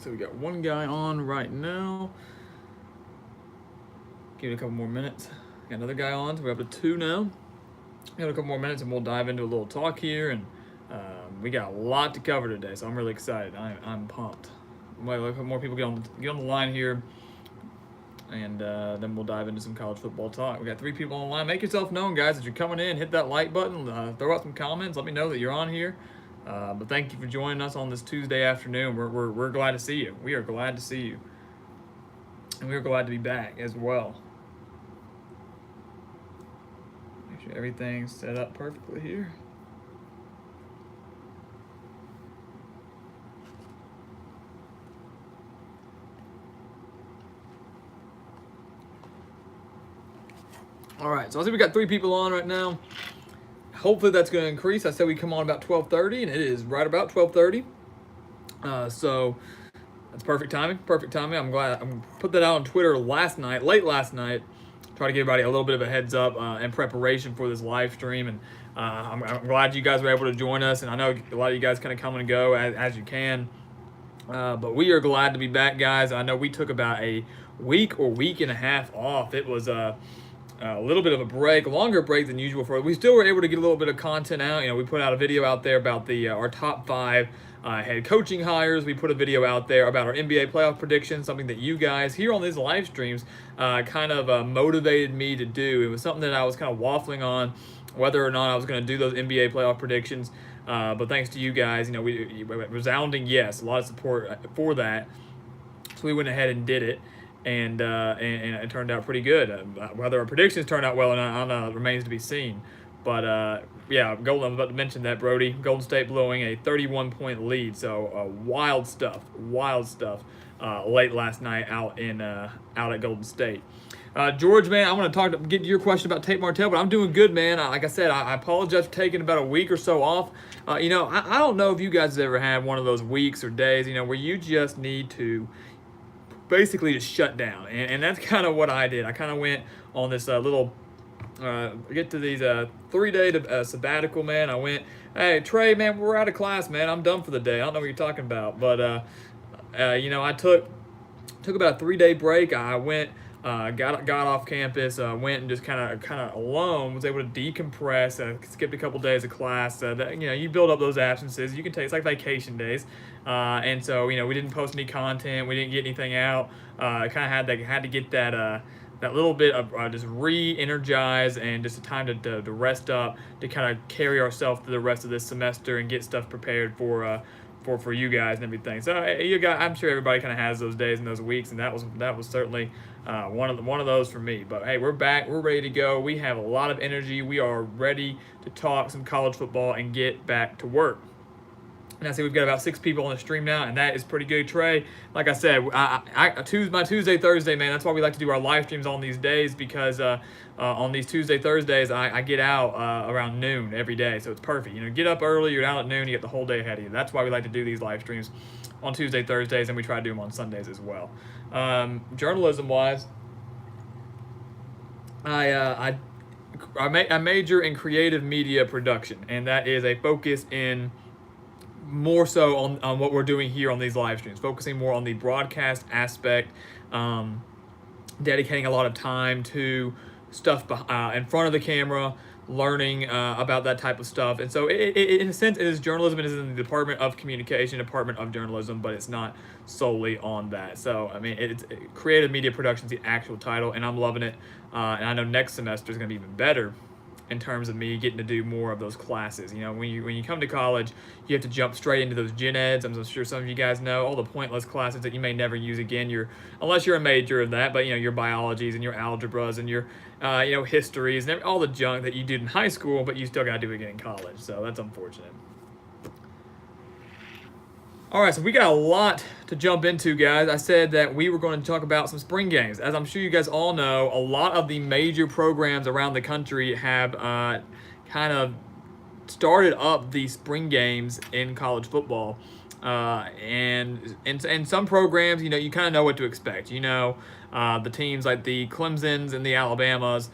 So we got one guy on right now. Give it a couple more minutes. Got another guy on, so we're up to two now. Got a couple more minutes and we'll dive into a little talk here. And we got a lot to cover today, so I'm really excited. I'm pumped. Wait, a couple more people get on the line here, and then we'll dive into some college football talk. We got 3 people on the line. Make yourself known, guys. As you're coming in, hit that like button. Throw out some comments. Let me know that you're on here. But thank you for joining us on this Tuesday afternoon. We're glad to see you. We are glad to see you, and we're glad to be back as well. Make sure everything's set up perfectly here. All right, so I see we got 3 people on right now. Hopefully that's going to increase. I said we come on about 12:30, and it is right about 12:30. So that's perfect timing. Perfect timing. I'm glad I put that out on Twitter late last night. Try to give everybody a little bit of a heads up in preparation for this live stream, and I'm glad you guys were able to join us. And I know a lot of you guys kind of come and go as you can, but we are glad to be back, guys. I know we took about a week or week and a half off. It was a little bit of a break, longer break than usual for it. We still were able to get a little bit of content out. We put out a video out there about our top 5 head coaching hires. We put a video out there about our NBA playoff predictions, something that you guys here on these live streams kind of motivated me to do. It was something that I was kind of waffling on whether or not I was going to do those NBA playoff predictions. But thanks to you guys, we resounding yes, a lot of support for that. So we went ahead and did it. And it turned out pretty good. Whether our predictions turned out well or not remains to be seen. But yeah, I was about to mention that, Brody. Golden State blowing a 31-point lead. So wild stuff late last night out at Golden State. George, man, I want to get to your question about Tate Martell, but I'm doing good, man. Like I said, I apologize for taking about a week or so off. I don't know if you guys have ever had one of those weeks or days, where you just need to basically just shut down, and that's kind of what I did. I kind of went on this little get to these 3-day sabbatical, man. I went, hey Trey, man, we're out of class, man. I'm done for the day. I don't know what you're talking about, but I took about a 3-day break. I went, got off campus, went and just kind of alone, was able to decompress. Skipped a couple days of class. You build up those absences. You can take, it's like vacation days. And so, we didn't post any content. We didn't get anything out. I kind of had to get that little bit of just re-energize and just a time to rest up, to kind of carry ourselves through the rest of this semester and get stuff prepared for you guys and everything. So I'm sure everybody kind of has those days and those weeks, and that was certainly one of those for me. But hey, we're back. We're ready to go. We have a lot of energy. We are ready to talk some college football and get back to work. And I see we've got about 6 people on the stream now, and that is pretty good, Trey. Like I said, my Tuesday, Thursday, man, that's why we like to do our live streams on these days, because on these Tuesday, Thursdays, I get out around noon every day, so it's perfect. Get up early, you're out at noon, you get the whole day ahead of you. That's why we like to do these live streams on Tuesday, Thursdays, and we try to do them on Sundays as well. Journalism-wise, I major in creative media production, and that is a focus in more so on what we're doing here on these live streams, focusing more on the broadcast aspect, dedicating a lot of time to stuff in front of the camera, learning about that type of stuff. And so in a sense, it is journalism. It is in the Department of Communication, Department of Journalism, but it's not solely on that. So, it's creative media production is the actual title, and I'm loving it. And I know next semester is going to be even better in terms of me getting to do more of those classes. When you come to college, you have to jump straight into those gen eds. I'm sure some of you guys know all the pointless classes that you may never use again. Unless you're a major of that, but your biologies and your algebras and your histories and all the junk that you did in high school, but you still got to do it again in college. So that's unfortunate. All right, so we got a lot to jump into, guys. I said that we were going to talk about some spring games. As I'm sure you guys all know, a lot of the major programs around the country have kind of started up the spring games in college football. And some programs, you kind of know what to expect. The teams like the Clemsons and the Alabamas,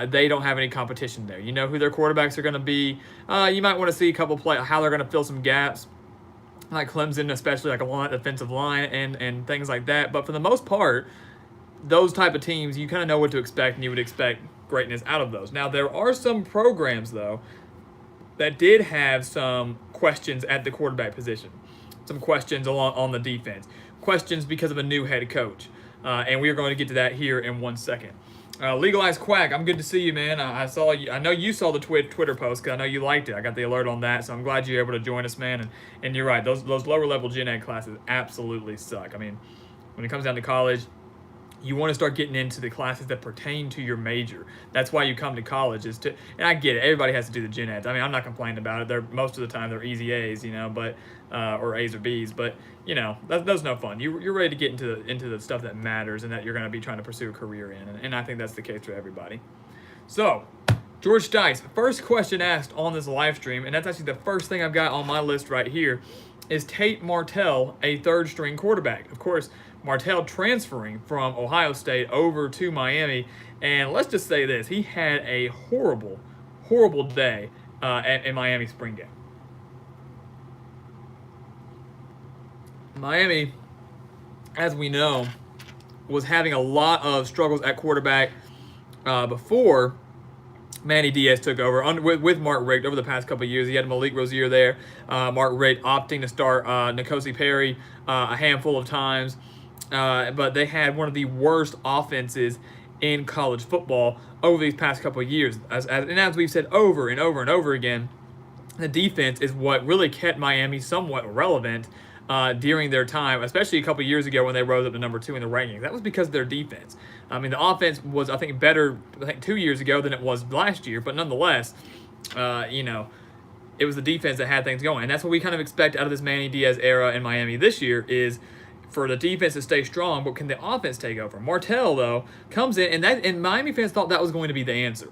they don't have any competition there. You know who their quarterbacks are going to be. You might want to see a couple play how they're going to fill some gaps. like Clemson, especially like a lot defensive line and things like that. But for the most part, those type of teams, you kind of know what to expect, and you would expect greatness out of those. Now, there are some programs, though, that did have some questions at the quarterback position, some questions on the defense, questions because of a new head coach. And we are going to get to that here in 1 second. Legalized Quack, I'm good to see you, man. I saw you. I know you saw the Twitter post because I know you liked it. I got the alert on that, so I'm glad you're able to join us, man. And you're right, those lower level gen ed classes absolutely suck. I mean, when it comes down to college, you want to start getting into the classes that pertain to your major. That's why you come to college, is to, and I get it, everybody has to do the gen eds. I mean, I'm not complaining about it. They're most of the time they're easy A's, but or A's or B's, but that's no fun. You're ready to get into the stuff that matters and that you're going to be trying to pursue a career in, and I think that's the case for everybody. So, George Stice, first question asked on this live stream, and that's actually the first thing I've got on my list right here, is Tate Martell a third string quarterback? Of course, Martell transferring from Ohio State over to Miami, and let's just say this, he had a horrible, horrible day in Miami spring game. Miami, as we know, was having a lot of struggles at quarterback before Manny Diaz took over with Mark Richt over the past couple of years. He had Malik Rozier there. Mark Richt opting to start N'Kosi Perry a handful of times. But they had one of the worst offenses in college football over these past couple of years. As we've said over and over and over again, the defense is what really kept Miami somewhat relevant during their time, especially a couple of years ago when they rose up to number 2 in the rankings. That was because of their defense. I mean, the offense was, I think, better 2 years ago than it was last year, but nonetheless, it was the defense that had things going. And that's what we kind of expect out of this Manny Diaz era in Miami this year, is for the defense to stay strong, but can the offense take over? Martell, though, comes in, and Miami fans thought that was going to be the answer.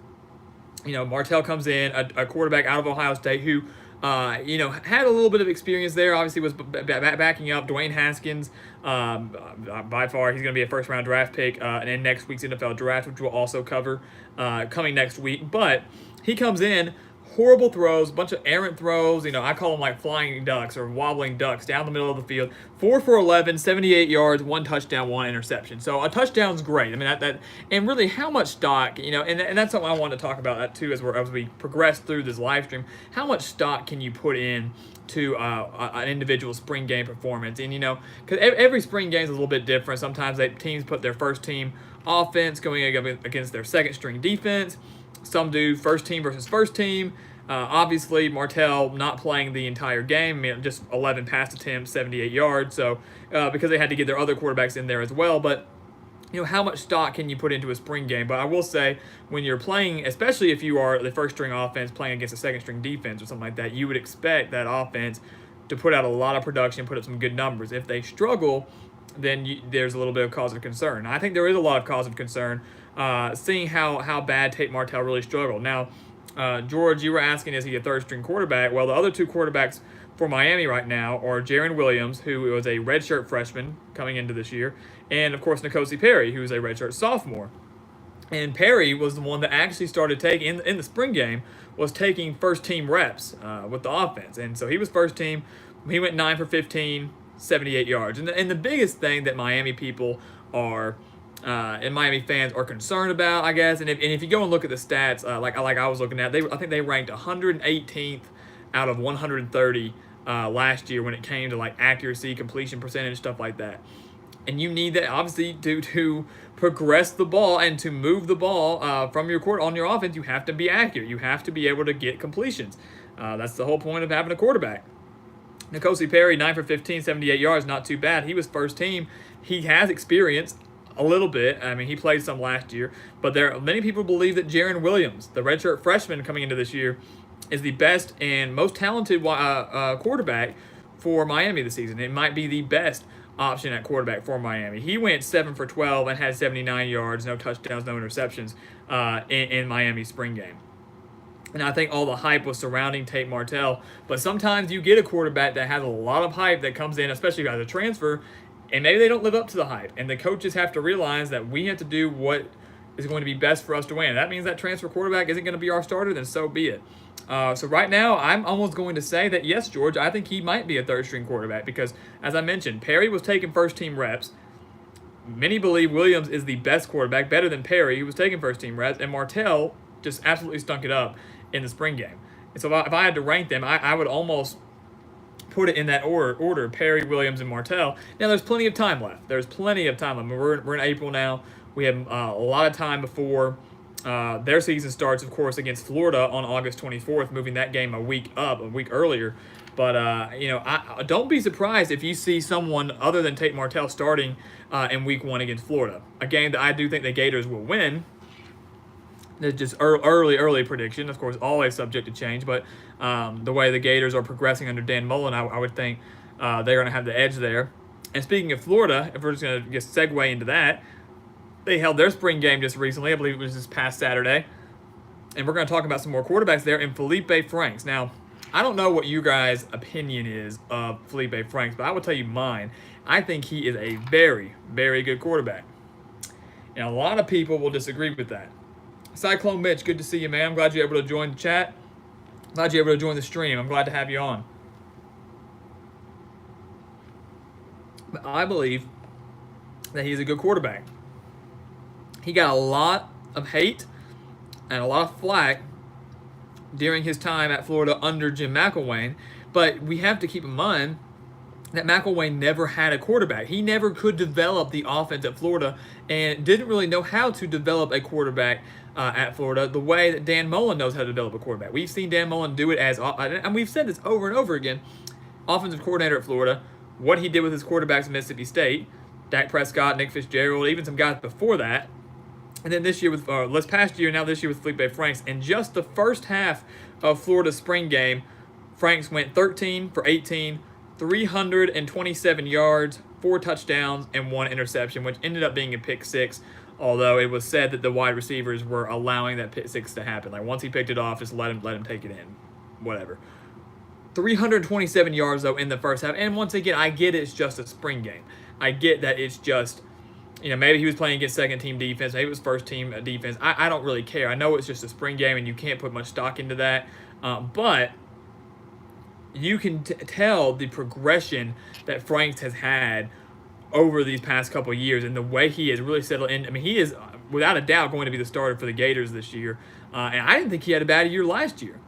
Martell comes in, a quarterback out of Ohio State who, had a little bit of experience there. Obviously, was backing up Dwayne Haskins. By far, he's going to be a first-round draft pick in next week's NFL draft, which we'll also cover coming next week. But he comes in, horrible throws, a bunch of errant throws. I call them like flying ducks or wobbling ducks down the middle of the field. 4 for 11, 78 yards, 1 touchdown, 1 interception. So a touchdown's great. I mean, that and really how much stock, and that's something I want to talk about that too as we progress through this live stream. How much stock can you put in to an individual spring game performance? And because every spring game is a little bit different. Sometimes teams put their first team offense going against their second string defense. Some do first team versus first team. Obviously, Martell not playing the entire game. I mean, just 11 pass attempts, 78 yards. So because they had to get their other quarterbacks in there as well. But how much stock can you put into a spring game? But I will say, when you're playing, especially if you are the first string offense playing against a second string defense or something like that, you would expect that offense to put out a lot of production, put up some good numbers. If they struggle, then there's a little bit of cause of concern. I think there is a lot of cause of concern, seeing how bad Tate Martell really struggled. Now, George, you were asking, is he a third-string quarterback? Well, the other 2 quarterbacks for Miami right now are Jarren Williams, who was a redshirt freshman coming into this year, and, of course, N'Kosi Perry, who is a redshirt sophomore. And Perry was the one that actually started taking, in the spring game, was taking first-team reps with the offense. And so he was first team. He went 9 for 15, 78 yards. And the biggest thing that Miami people are and Miami fans are concerned about, I guess, and if you go and look at the stats, like I was looking at, I think they ranked 118th out of 130 last year when it came to like accuracy, completion percentage, stuff like that. And you need that obviously to progress the ball and to move the ball from your court on your offense. You have to be accurate. You have to be able to get completions. That's the whole point of having a quarterback. N'Kosi Perry, 9 for 15, 78 yards, not too bad. He was first team. He has experience a little bit. I mean, he played some last year. But many people believe that Jarren Williams, the redshirt freshman coming into this year, is the best and most talented quarterback for Miami this season. It might be the best option at quarterback for Miami. He went 7 for 12 and had 79 yards, no touchdowns, no interceptions in Miami's spring game. And I think all the hype was surrounding Tate Martell. But sometimes you get a quarterback that has a lot of hype that comes in, especially as a transfer, and maybe they don't live up to the hype. And the coaches have to realize that we have to do what is going to be best for us to win. If that means that transfer quarterback isn't going to be our starter, then so be it. So right now, I'm almost going to say that, yes, George, I think he might be a third-string quarterback because, as I mentioned, Perry was taking first-team reps. Many believe Williams is the best quarterback, better than Perry, who was taking first-team reps, and Martell just absolutely stunk it up in the spring game. And so if I had to rank them, I would almost put it in that order, Perry, Williams, and Martell. Now, there's plenty of time left. There's plenty of time left. I mean, we're in April now. We have a lot of time before their season starts, of course, against Florida on August 24th, moving that game a week earlier. But, I don't be surprised if you see someone other than Tate Martell starting in week 1 against Florida. A game that I do think the Gators will win. It's just early prediction, of course, always subject to change. But the way the Gators are progressing under Dan Mullen, I would think they're going to have the edge there. And speaking of Florida, if we're just going to just segue into that, they held their spring game just recently. I believe it was this past Saturday. And we're going to talk about some more quarterbacks there in Felipe Franks. Now, I don't know what you guys' opinion is of Felipe Franks, but I will tell you mine. I think he is a very, very good quarterback. And a lot of people will disagree with that. Cyclone Mitch, good to see you, man. I'm glad you're able to join the chat. Glad you're able to join the stream. I'm glad to have you on. But I believe that he's a good quarterback. He got a lot of hate and a lot of flack during his time at Florida under Jim McElwain, but we have to keep in mind that McElwain never had a quarterback. He never could develop the offense at Florida and didn't really know how to develop a quarterback at Florida the way that Dan Mullen knows how to develop a quarterback. We've seen Dan Mullen do it and we've said this over and over again, offensive coordinator at Florida, what he did with his quarterbacks at Mississippi State, Dak Prescott, Nick Fitzgerald, even some guys before that. And then this year this past year, now this year with Felipe Franks. In just the first half of Florida's spring game, Franks went 13 for 18, 327 yards, 4 touchdowns, and 1 interception, which ended up being a pick 6, although it was said that the wide receivers were allowing that pick 6 to happen. Like, once he picked it off, just let him take it in. Whatever. 327 yards, though, in the first half. And once again, I get it's just a spring game. I get that it's just, maybe he was playing against second-team defense. Maybe it was first-team defense. I don't really care. I know it's just a spring game, and you can't put much stock into that. But you can tell the progression that Franks has had over these past couple of years and the way he has really settled in. I mean, he is, without a doubt, going to be the starter for the Gators this year. And I didn't think he had a bad year last year.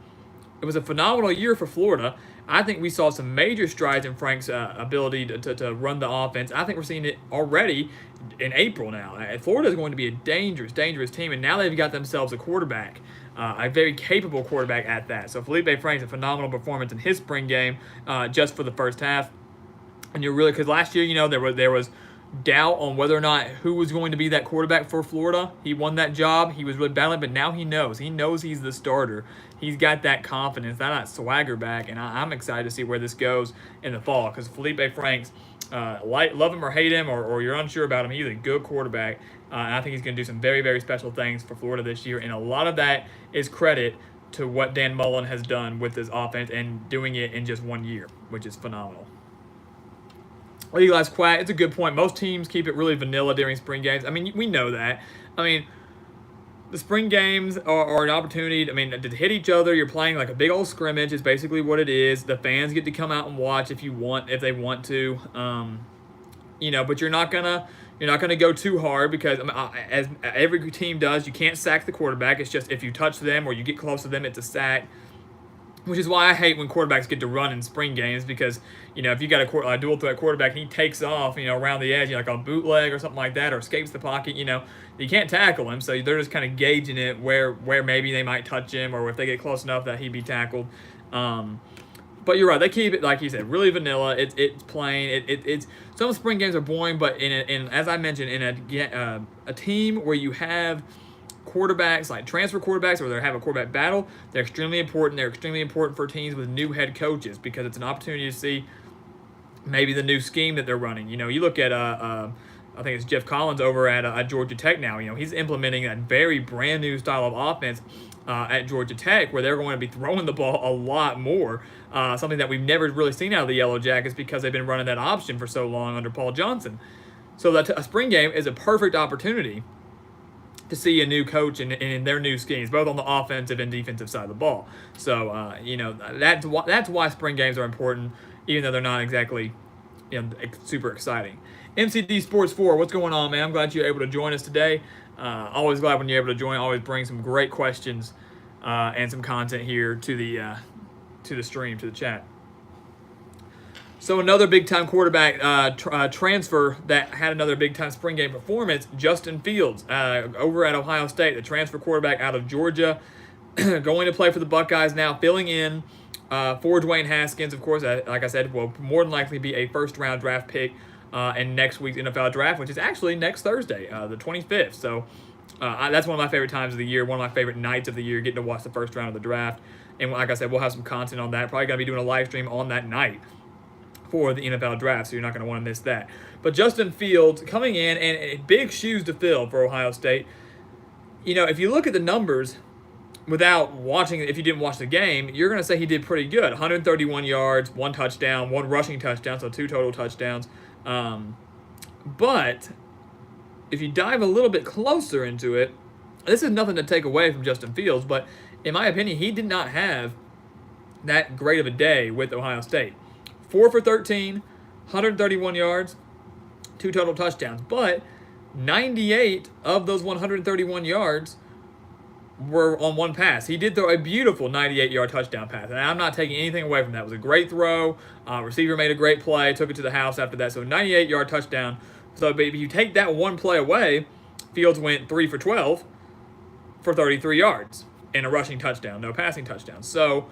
It was a phenomenal year for Florida. I think we saw some major strides in Frank's ability to run the offense. I think we're seeing it already in April now. Florida is going to be a dangerous, dangerous team, and now they've got themselves a quarterback, a very capable quarterback at that. So Felipe Franks, a phenomenal performance in his spring game just for the first half. And you're really, because last year, there was doubt on whether or not who was going to be that quarterback for Florida. He won that job. He was really battling, but now he knows. He knows he's the starter. He's got that confidence, that swagger back, and I'm excited to see where this goes in the fall because Felipe Franks, love him or hate him or you're unsure about him, he's a good quarterback, and I think he's going to do some very, very special things for Florida this year, and a lot of that is credit to what Dan Mullen has done with his offense and doing it in just 1 year, which is phenomenal. Eli's quiet. It's a good point. Most teams keep it really vanilla during spring games. I mean, we know that. I mean, the spring games are an opportunity, to hit each other. You're playing like a big old scrimmage is basically what it is. The fans get to come out and watch if they want to. But you're not gonna go too hard because as every team does, you can't sack the quarterback. It's just if you touch them or you get close to them, it's a sack. Which is why I hate when quarterbacks get to run in spring games because, if you got a dual threat quarterback and he takes off, around the edge, like on bootleg or something like that, or escapes the pocket, you can't tackle him. So they're just kind of gauging it where maybe they might touch him or if they get close enough that he'd be tackled. But you're right, they keep it, like you said, really vanilla. It's plain. It's some spring games are boring, but in as I mentioned, in a team where you have quarterbacks, like transfer quarterbacks, or they have a quarterback battle, they're extremely important. They're extremely important for teams with new head coaches because it's an opportunity to see maybe the new scheme that they're running. You look at I think it's Jeff Collins over at Georgia Tech now. He's implementing that very brand new style of offense at Georgia Tech where they're going to be throwing the ball a lot more. Something that we've never really seen out of the Yellow Jackets because they've been running that option for so long under Paul Johnson. So that a spring game is a perfect opportunity to see a new coach in their new schemes, both on the offensive and defensive side of the ball. So, that's why spring games are important, even though they're not exactly, super exciting. MCD Sports 4, what's going on, man? I'm glad you're able to join us today. Always glad when you're able to join. Always bring some great questions and some content here to the stream, to the chat. So another big-time quarterback transfer that had another big-time spring game performance, Justin Fields, over at Ohio State, the transfer quarterback out of Georgia, going to play for the Buckeyes now, filling in for Dwayne Haskins, of course, like I said, will more than likely be a first-round draft pick in next week's NFL draft, which is actually next Thursday, the 25th. So that's one of my favorite times of the year, one of my favorite nights of the year, getting to watch the first round of the draft. And like I said, we'll have some content on that. Probably going to be doing a live stream on that night for the NFL draft, so you're not going to want to miss that. But Justin Fields coming in, and big shoes to fill for Ohio State. If you look at the numbers without watching, if you didn't watch the game, you're going to say he did pretty good. 131 yards, 1 touchdown, 1 rushing touchdown, so 2 total touchdowns. But if you dive a little bit closer into it, this is nothing to take away from Justin Fields, but in my opinion, he did not have that great of a day with Ohio State. 4 for 13, 131 yards, 2 total touchdowns. But 98 of those 131 yards were on 1 pass. He did throw a beautiful 98-yard touchdown pass, and I'm not taking anything away from that. It was a great throw. Receiver made a great play, took it to the house after that. So 98-yard touchdown. So if you take that one play away, Fields went 3 for 12 for 33 yards and a rushing touchdown, no passing touchdown. So,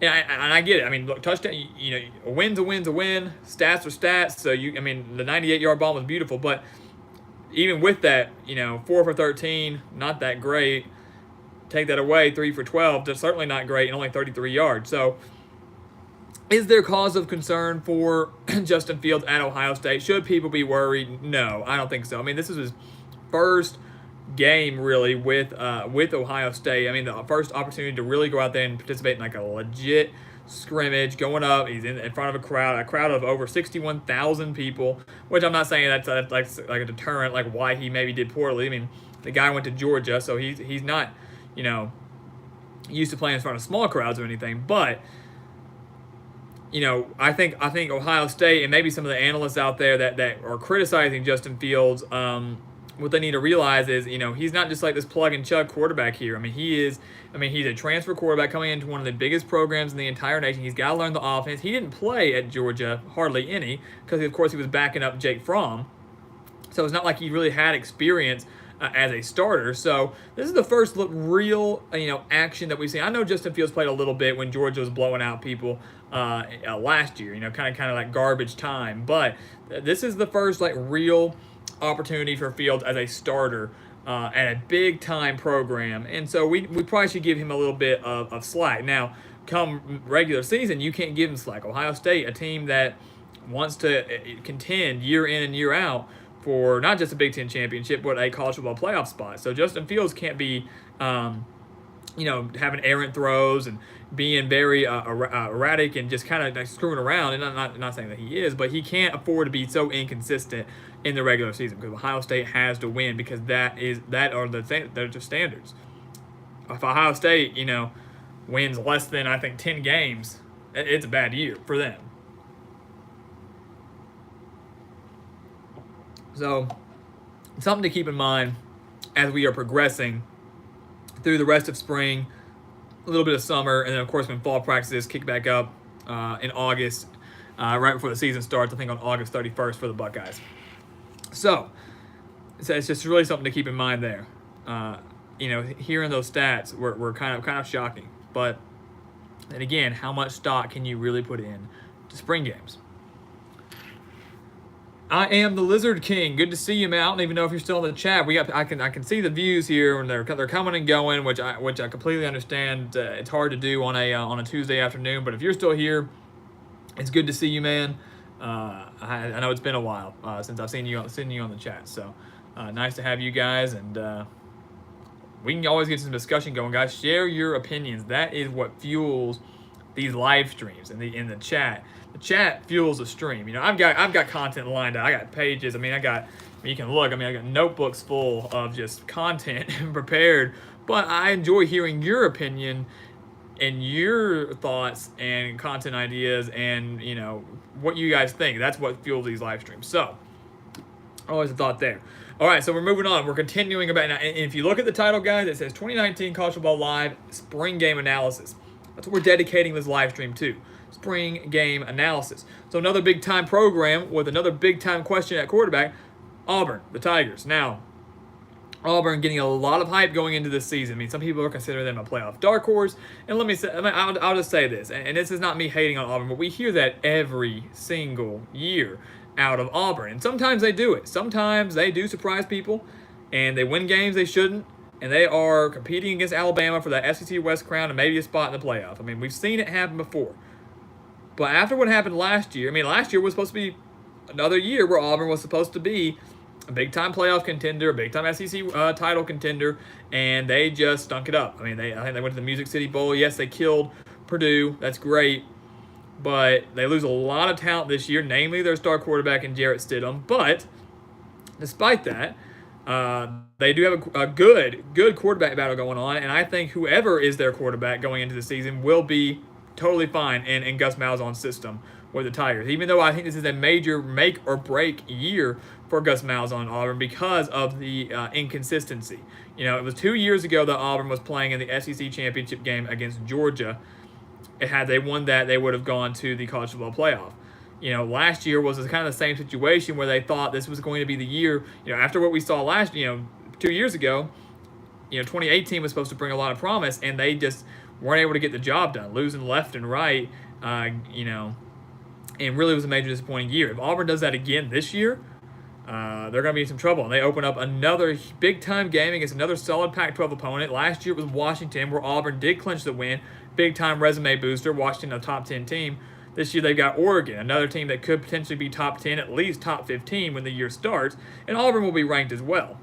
and I get it. I mean, look, touchdown, a win's a win. Stats are stats. So, the 98-yard bomb was beautiful. But even with that, 4 for 13, not that great. Take that away, 3 for 12, that's certainly not great, and only 33 yards. So, is there cause of concern for Justin Fields at Ohio State? Should people be worried? No, I don't think so. This is his first game, really, with Ohio State. The first opportunity to really go out there and participate in, like, a legit scrimmage, going up. He's in front of a crowd of over 61,000 people, which I'm not saying that's like a deterrent, like why he maybe did poorly. The guy went to Georgia, so he's not used to playing in front of small crowds or anything. But, I think Ohio State and maybe some of the analysts out there that are criticizing Justin Fields, what they need to realize is, he's not just like this plug and chug quarterback here. He's a transfer quarterback coming into one of the biggest programs in the entire nation. He's got to learn the offense. He didn't play at Georgia hardly any because, of course, he was backing up Jake Fromm. So it's not like he really had experience as a starter. So this is the first real action that we've seen. I know Justin Fields played a little bit when Georgia was blowing out people last year, kind of like garbage time. But this is the first real opportunity for Fields as a starter at a big time program, and so we probably should give him a little bit of slack. Now, come regular season, you can't give him slack. Ohio State, a team that wants to contend year in and year out for not just a Big Ten championship, but a college football playoff spot. So Justin Fields can't be, having errant throws and being very erratic and just kind of screwing around. And I'm not saying that he is, but he can't afford to be so inconsistent in the regular season because Ohio State has to win because they're just standards. If Ohio State, wins less than, I think, 10 games, it's a bad year for them. So, something to keep in mind as we are progressing through the rest of spring, a little bit of summer, and then, of course, when fall practices kick back up in August, right before the season starts, I think on August 31st for the Buckeyes. So it's just really something to keep in mind there. Hearing those stats were kind of shocking. But then again, how much stock can you really put in to spring games? I am the Lizard King. Good to see you, man. I don't even know if you're still in the chat. I can see the views here, and they're coming and going, which I completely understand. It's hard to do on a Tuesday afternoon, but if you're still here, it's good to see you, man. I know it's been a while since I've seen you on the chat, so nice to have you guys, and we can always get some discussion going, guys. Share your opinions. That is what fuels these live streams in the chat. The chat fuels the stream. You know, I've got content lined out. I got pages. I mean, you can look. I mean, I got notebooks full of just content prepared. But I enjoy hearing your opinion and your thoughts and content ideas, and you know what you guys think. That's what fuels these live streams. So, always a thought there. All right, so we're moving on. We're continuing about now. And if you look at the title, guys, it says 2019 College Football Live Spring Game Analysis. That's what we're dedicating this live stream to. Spring Game Analysis. So another big time program with another big time question at quarterback. Auburn, the Tigers. Now, Auburn getting a lot of hype going into this season. I mean, some people are considering them a playoff dark horse. And let me say, I'll just say this, and this is not me hating on Auburn, but we hear that every single year out of Auburn. And sometimes they do it. Sometimes they do surprise people, and they win games they shouldn't, and they are competing against Alabama for that SEC West crown and maybe a spot in the playoff. I mean, we've seen it happen before. But after what happened last year, I mean, last year was supposed to be another year where Auburn was supposed to be a big-time playoff contender, a big-time SEC title contender, and they just stunk it up. I mean, I think they went to the Music City Bowl. Yes, they killed Purdue. That's great. But they lose a lot of talent this year, namely their star quarterback in Jarrett Stidham. But despite that, they do have a good quarterback battle going on, and I think whoever is their quarterback going into the season will be totally fine in Gus Malzahn's system with the Tigers. Even though I think this is a major make or break year for Gus Malzahn and Auburn because of the inconsistency. You know, it was 2 years ago that Auburn was playing in the SEC championship game against Georgia. Had they won that, they would have gone to the college football playoff. You know, last year was kind of the same situation where they thought this was going to be the year. You know, after what we saw 2 years ago, 2018 was supposed to bring a lot of promise, and they just weren't able to get the job done, losing left and right, and really was a major disappointing year. If Auburn does that again this year, they're going to be in some trouble. And they open up another big-time game against another solid Pac-12 opponent. Last year it was Washington, where Auburn did clinch the win. Big-time resume booster, Washington, a top 10 team. This year they've got Oregon, another team that could potentially be top 10, at least top 15 when the year starts. And Auburn will be ranked as well.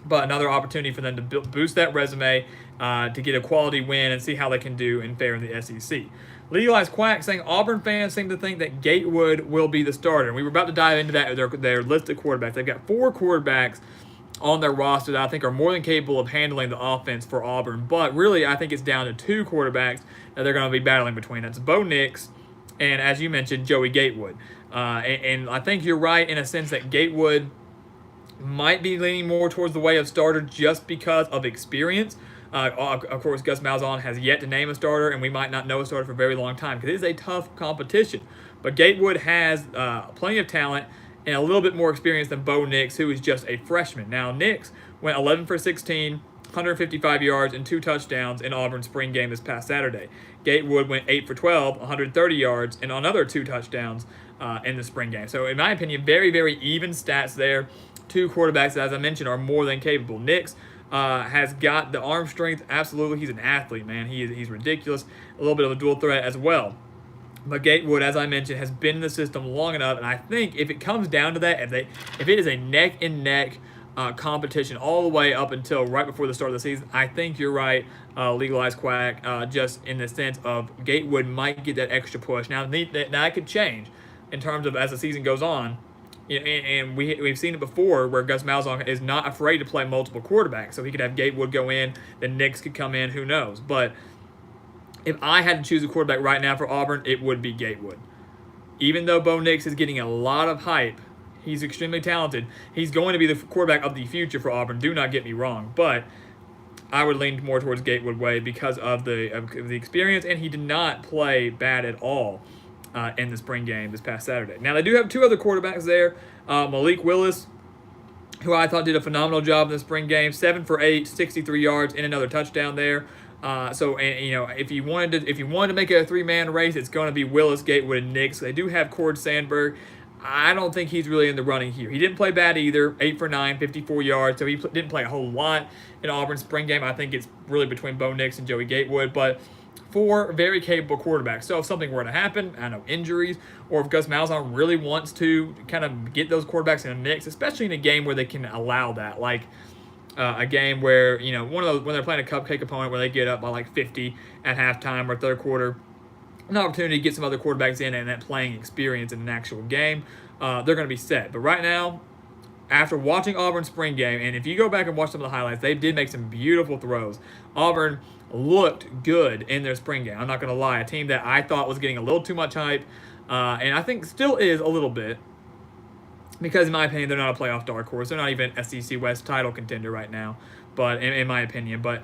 But another opportunity for them to boost that resume, to get a quality win and see how they can do and fare in the SEC. Legalized Quack saying Auburn fans seem to think that Gatewood will be the starter. And we were about to dive into that, their list of quarterbacks. They've got 4 quarterbacks on their roster that I think are more than capable of handling the offense for Auburn. But really, I think it's down to 2 quarterbacks that they're going to be battling between. That's Bo Nix and, as you mentioned, Joey Gatewood. And I think you're right in a sense that Gatewood might be leaning more towards the way of starter just because of experience. Of course, Gus Malzahn has yet to name a starter, and we might not know a starter for a very long time because it is a tough competition. But Gatewood has plenty of talent and a little bit more experience than Bo Nix, who is just a freshman. Now, Nix went 11 for 16, 155 yards, and 2 touchdowns in Auburn's spring game this past Saturday. Gatewood went 8 for 12, 130 yards, and another 2 touchdowns in the spring game. So, in my opinion, very, very even stats there. 2 quarterbacks, as I mentioned, are more than capable. Nix has got the arm strength. Absolutely, he's an athlete, man. He's ridiculous. A little bit of a dual threat as well. But Gatewood, as I mentioned, has been in the system long enough, and I think if it comes down to that, if it is a neck-and-neck competition all the way up until right before the start of the season, I think you're right, Legalized Quack, just in the sense of Gatewood might get that extra push. Now that could change in terms of as the season goes on. And we've seen it before where Gus Malzahn is not afraid to play multiple quarterbacks. So he could have Gatewood go in, then Nix could come in, who knows. But if I had to choose a quarterback right now for Auburn, it would be Gatewood. Even though Bo Nix is getting a lot of hype, he's extremely talented. He's going to be the quarterback of the future for Auburn, do not get me wrong. But I would lean more towards Gatewood way because of the experience, and he did not play bad at all in the spring game this past Saturday. Now, they do have 2 other quarterbacks there. Malik Willis, who I thought did a phenomenal job in the spring game, 7 for 8, 63 yards, and another touchdown there. If you wanted to make it a 3-man race, it's going to be Willis, Gatewood, and Nix. They do have Cord Sandberg. I don't think he's really in the running here. He didn't play bad either, 8 for 9, 54 yards, so he didn't play a whole lot in Auburn's spring game. I think it's really between Bo Nix and Joey Gatewood, but 4 very capable quarterbacks. So if something were to happen, I know injuries, or if Gus Malzahn really wants to kind of get those quarterbacks in a mix, especially in a game where they can allow that, like a game where, one of those when they're playing a cupcake opponent where they get up by like 50 at halftime or third quarter, an opportunity to get some other quarterbacks in and that playing experience in an actual game, they're going to be set. But right now, after watching Auburn's spring game, and if you go back and watch some of the highlights, they did make some beautiful throws. Auburn looked good in their spring game. I'm not going to lie. A team that I thought was getting a little too much hype, and I think still is a little bit, because in my opinion, they're not a playoff dark horse. They're not even SEC West title contender right now, but in my opinion. But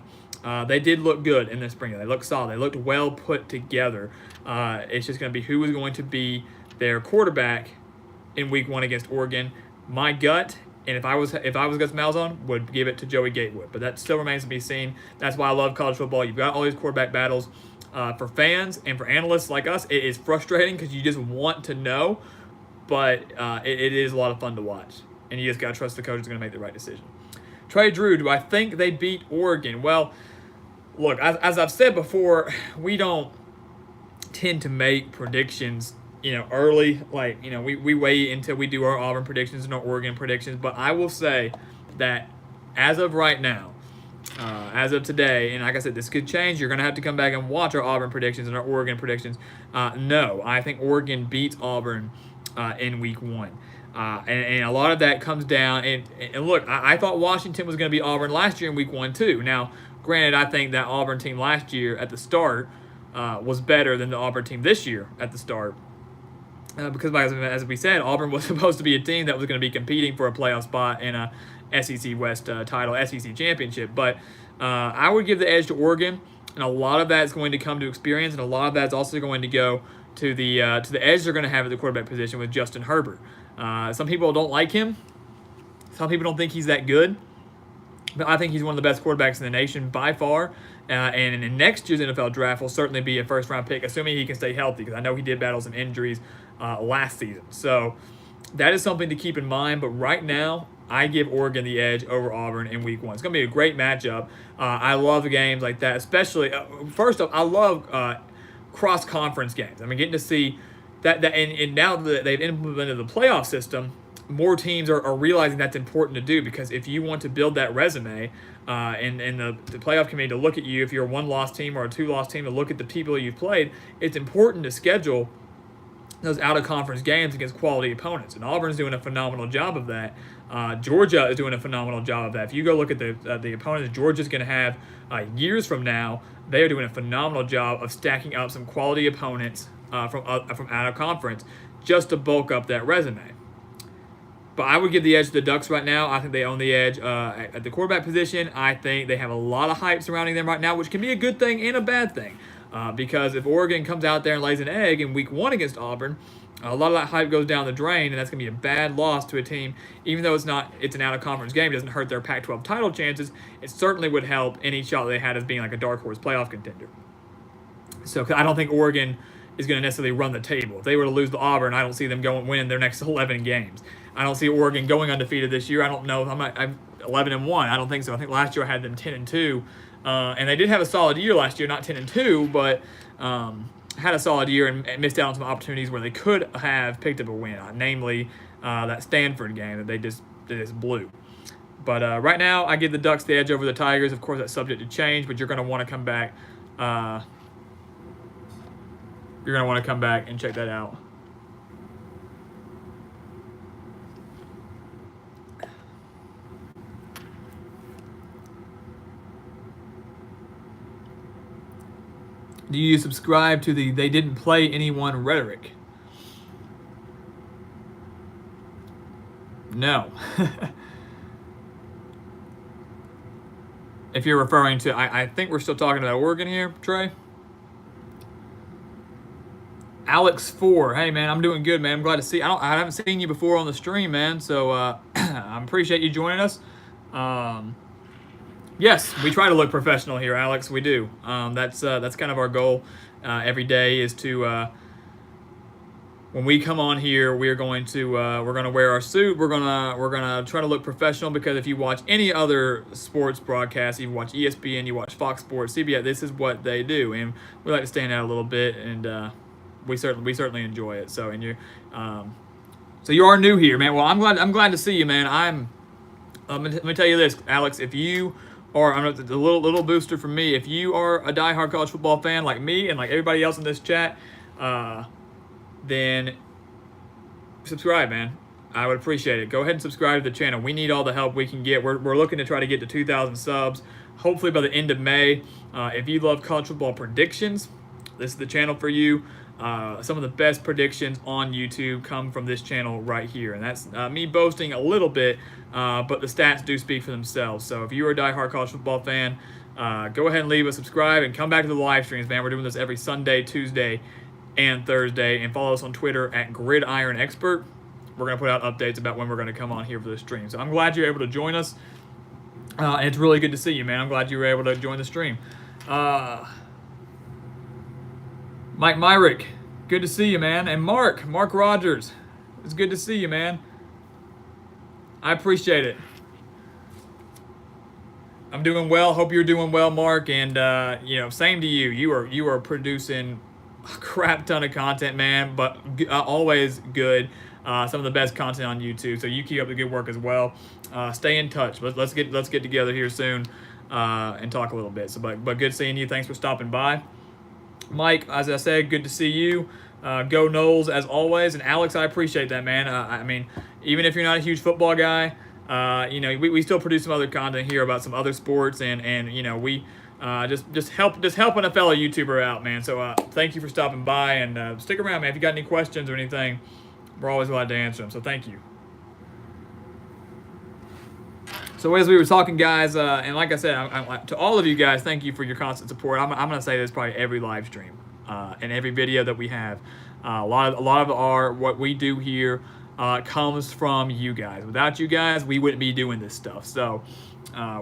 they did look good in the spring game. They looked solid. They looked well put together. It's just going to be who is going to be their quarterback in Week 1 against Oregon. My gut, and if I was Gus Malzahn, would give it to Joey Gatewood. But that still remains to be seen. That's why I love college football. You've got all these quarterback battles. For fans and for analysts like us, it is frustrating because you just want to know. But it is a lot of fun to watch. And you just got to trust the coach is going to make the right decision. Trey Drew, do I think they beat Oregon? Well, look, as I've said before, we don't tend to make predictions early. Like, we wait until we do our Auburn predictions and our Oregon predictions. But I will say that as of right now, as of today, and like I said, this could change. You're going to have to come back and watch our Auburn predictions and our Oregon predictions. No, I think Oregon beats Auburn in Week 1. And a lot of that comes down. And look, I thought Washington was going to beat Auburn last year in Week 1 too. Now, granted, I think that Auburn team last year at the start was better than the Auburn team this year at the start. Because as we said, Auburn was supposed to be a team that was going to be competing for a playoff spot in a SEC West title, SEC championship. But I would give the edge to Oregon, and a lot of that is going to come to experience, and a lot of that is also going to go to the edge they're going to have at the quarterback position with Justin Herbert. Some people don't like him. Some people don't think he's that good. But I think he's one of the best quarterbacks in the nation by far. And in next year's NFL draft will certainly be a first-round pick, assuming he can stay healthy, because I know he did battle some injuries last season. So that is something to keep in mind. But right now, I give Oregon the edge over Auburn in Week 1. It's going to be a great matchup. I love games like that, especially first off, I love cross-conference games. I mean, getting to see that and now that they've implemented the playoff system, more teams are realizing that's important to do, because if you want to build that resume and the playoff committee to look at you, if you're a one-loss team or a two-loss team, to look at the people you've played, it's important to schedule those out-of-conference games against quality opponents. And Auburn's doing a phenomenal job of that. Georgia is doing a phenomenal job of that. If you go look at the opponents Georgia's going to have years from now, they are doing a phenomenal job of stacking up some quality opponents from out-of-conference just to bulk up that resume. But I would give the edge to the Ducks right now. I think they own the edge at the quarterback position. I think they have a lot of hype surrounding them right now, which can be a good thing and a bad thing. Because if Oregon comes out there and lays an egg in Week 1 against Auburn, a lot of that hype goes down the drain, and that's going to be a bad loss to a team. Even though it's an out-of-conference game, it doesn't hurt their Pac-12 title chances. It certainly would help any shot they had as being like a dark horse playoff contender. So I don't think Oregon is going to necessarily run the table. If they were to lose to Auburn, I don't see them winning their next 11 games. I don't see Oregon going undefeated this year. I don't know if I'm 11-1. I don't think so. I think last year I had them 10-2, and they did have a solid year last year, not 10-2, but had a solid year and missed out on some opportunities where they could have picked up a win, namely that Stanford game that they just blew. But right now, I give the Ducks the edge over the Tigers. Of course, that's subject to change, but you're going to want to come back. You're going to want to come back and check that out. Do you subscribe to the "they didn't play anyone" rhetoric? No. If you're referring to, I think we're still talking about Oregon here, Trey. Alex 4, hey man, I'm doing good, man. I'm glad to see. I haven't seen you before on the stream, man. So I appreciate you joining us. Yes, we try to look professional here, Alex. We do. That's kind of our goal every day is to when we come on here, we're going to wear our suit. We're gonna try to look professional, because if you watch any other sports broadcast, you watch ESPN, you watch Fox Sports, CBS, this is what they do, and we like to stand out a little bit, and we certainly enjoy it. So so you are new here, man. Well, I'm glad to see you, man. Let me tell you this, Alex. If you or I'm the little booster for me. If you are a diehard college football fan like me and like everybody else in this chat, then subscribe, man. I would appreciate it. Go ahead and subscribe to the channel. We need all the help we can get. We're looking to try to get to 2,000 subs, hopefully by the end of May. If you love college football predictions, this is the channel for you. Some of the best predictions on YouTube come from this channel right here. And that's me boasting a little bit, but the stats do speak for themselves. So if you're a diehard college football fan, go ahead and leave a subscribe and come back to the live streams, man. We're doing this every Sunday, Tuesday, and Thursday. And follow us on Twitter at Gridiron Expert. We're going to put out updates about when we're going to come on here for the stream. So I'm glad you're able to join us. And it's really good to see you, man. I'm glad you were able to join the stream. Mike Myrick, good to see you, man. And Mark Rogers, it's good to see you, man. I appreciate it. I'm doing well. Hope you're doing well, Mark. And same to you. You are producing a crap ton of content, man, but always good. Some of the best content on YouTube. So you keep up the good work as well. Stay in touch. Let's get together here soon and talk a little bit. So, but good seeing you. Thanks for stopping by, Mike. As I said, good to see you. Go Knowles as always. And Alex, I appreciate that, man. I mean, even if you're not a huge football guy, we still produce some other content here about some other sports, and we just helping a fellow YouTuber out, man. So thank you for stopping by, and stick around, man. If you got any questions or anything, we're always glad to answer them, so thank you. So as we were talking, guys, and like I said, to all of you guys, thank you for your constant support. I'm going to say this probably every live stream and every video that we have. A lot of what we do here comes from you guys. Without you guys, we wouldn't be doing this stuff. So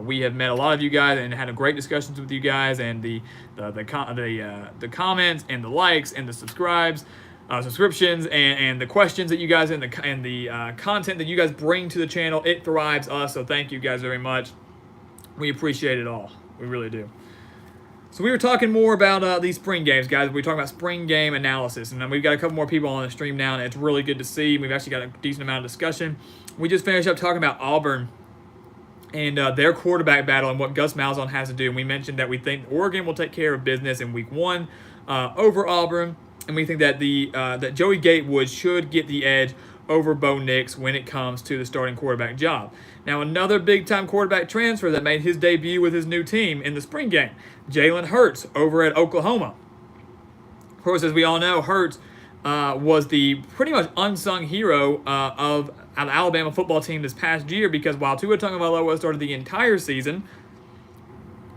we have met a lot of you guys and had a great discussions with you guys, and the comments and the likes and the subscriptions and the questions that you guys and the content that you guys bring to the channel, it thrives us. So thank you guys very much. We appreciate it all. We really do. So we were talking more about these spring games, guys. We were talking about spring game analysis, and we've got a couple more people on the stream now, and it's really good to see. We've actually got a decent amount of discussion. We just finished up talking about Auburn and their quarterback battle and what Gus Malzahn has to do. And we mentioned that we think Oregon will take care of business in Week 1 over Auburn. And we think that that Joey Gatewood should get the edge over Bo Nix when it comes to the starting quarterback job. Now, another big-time quarterback transfer that made his debut with his new team in the spring game, Jalen Hurts over at Oklahoma. Of course, as we all know, Hurts was the pretty much unsung hero of an Alabama football team this past year, because while Tua Tagovailoa started the entire season,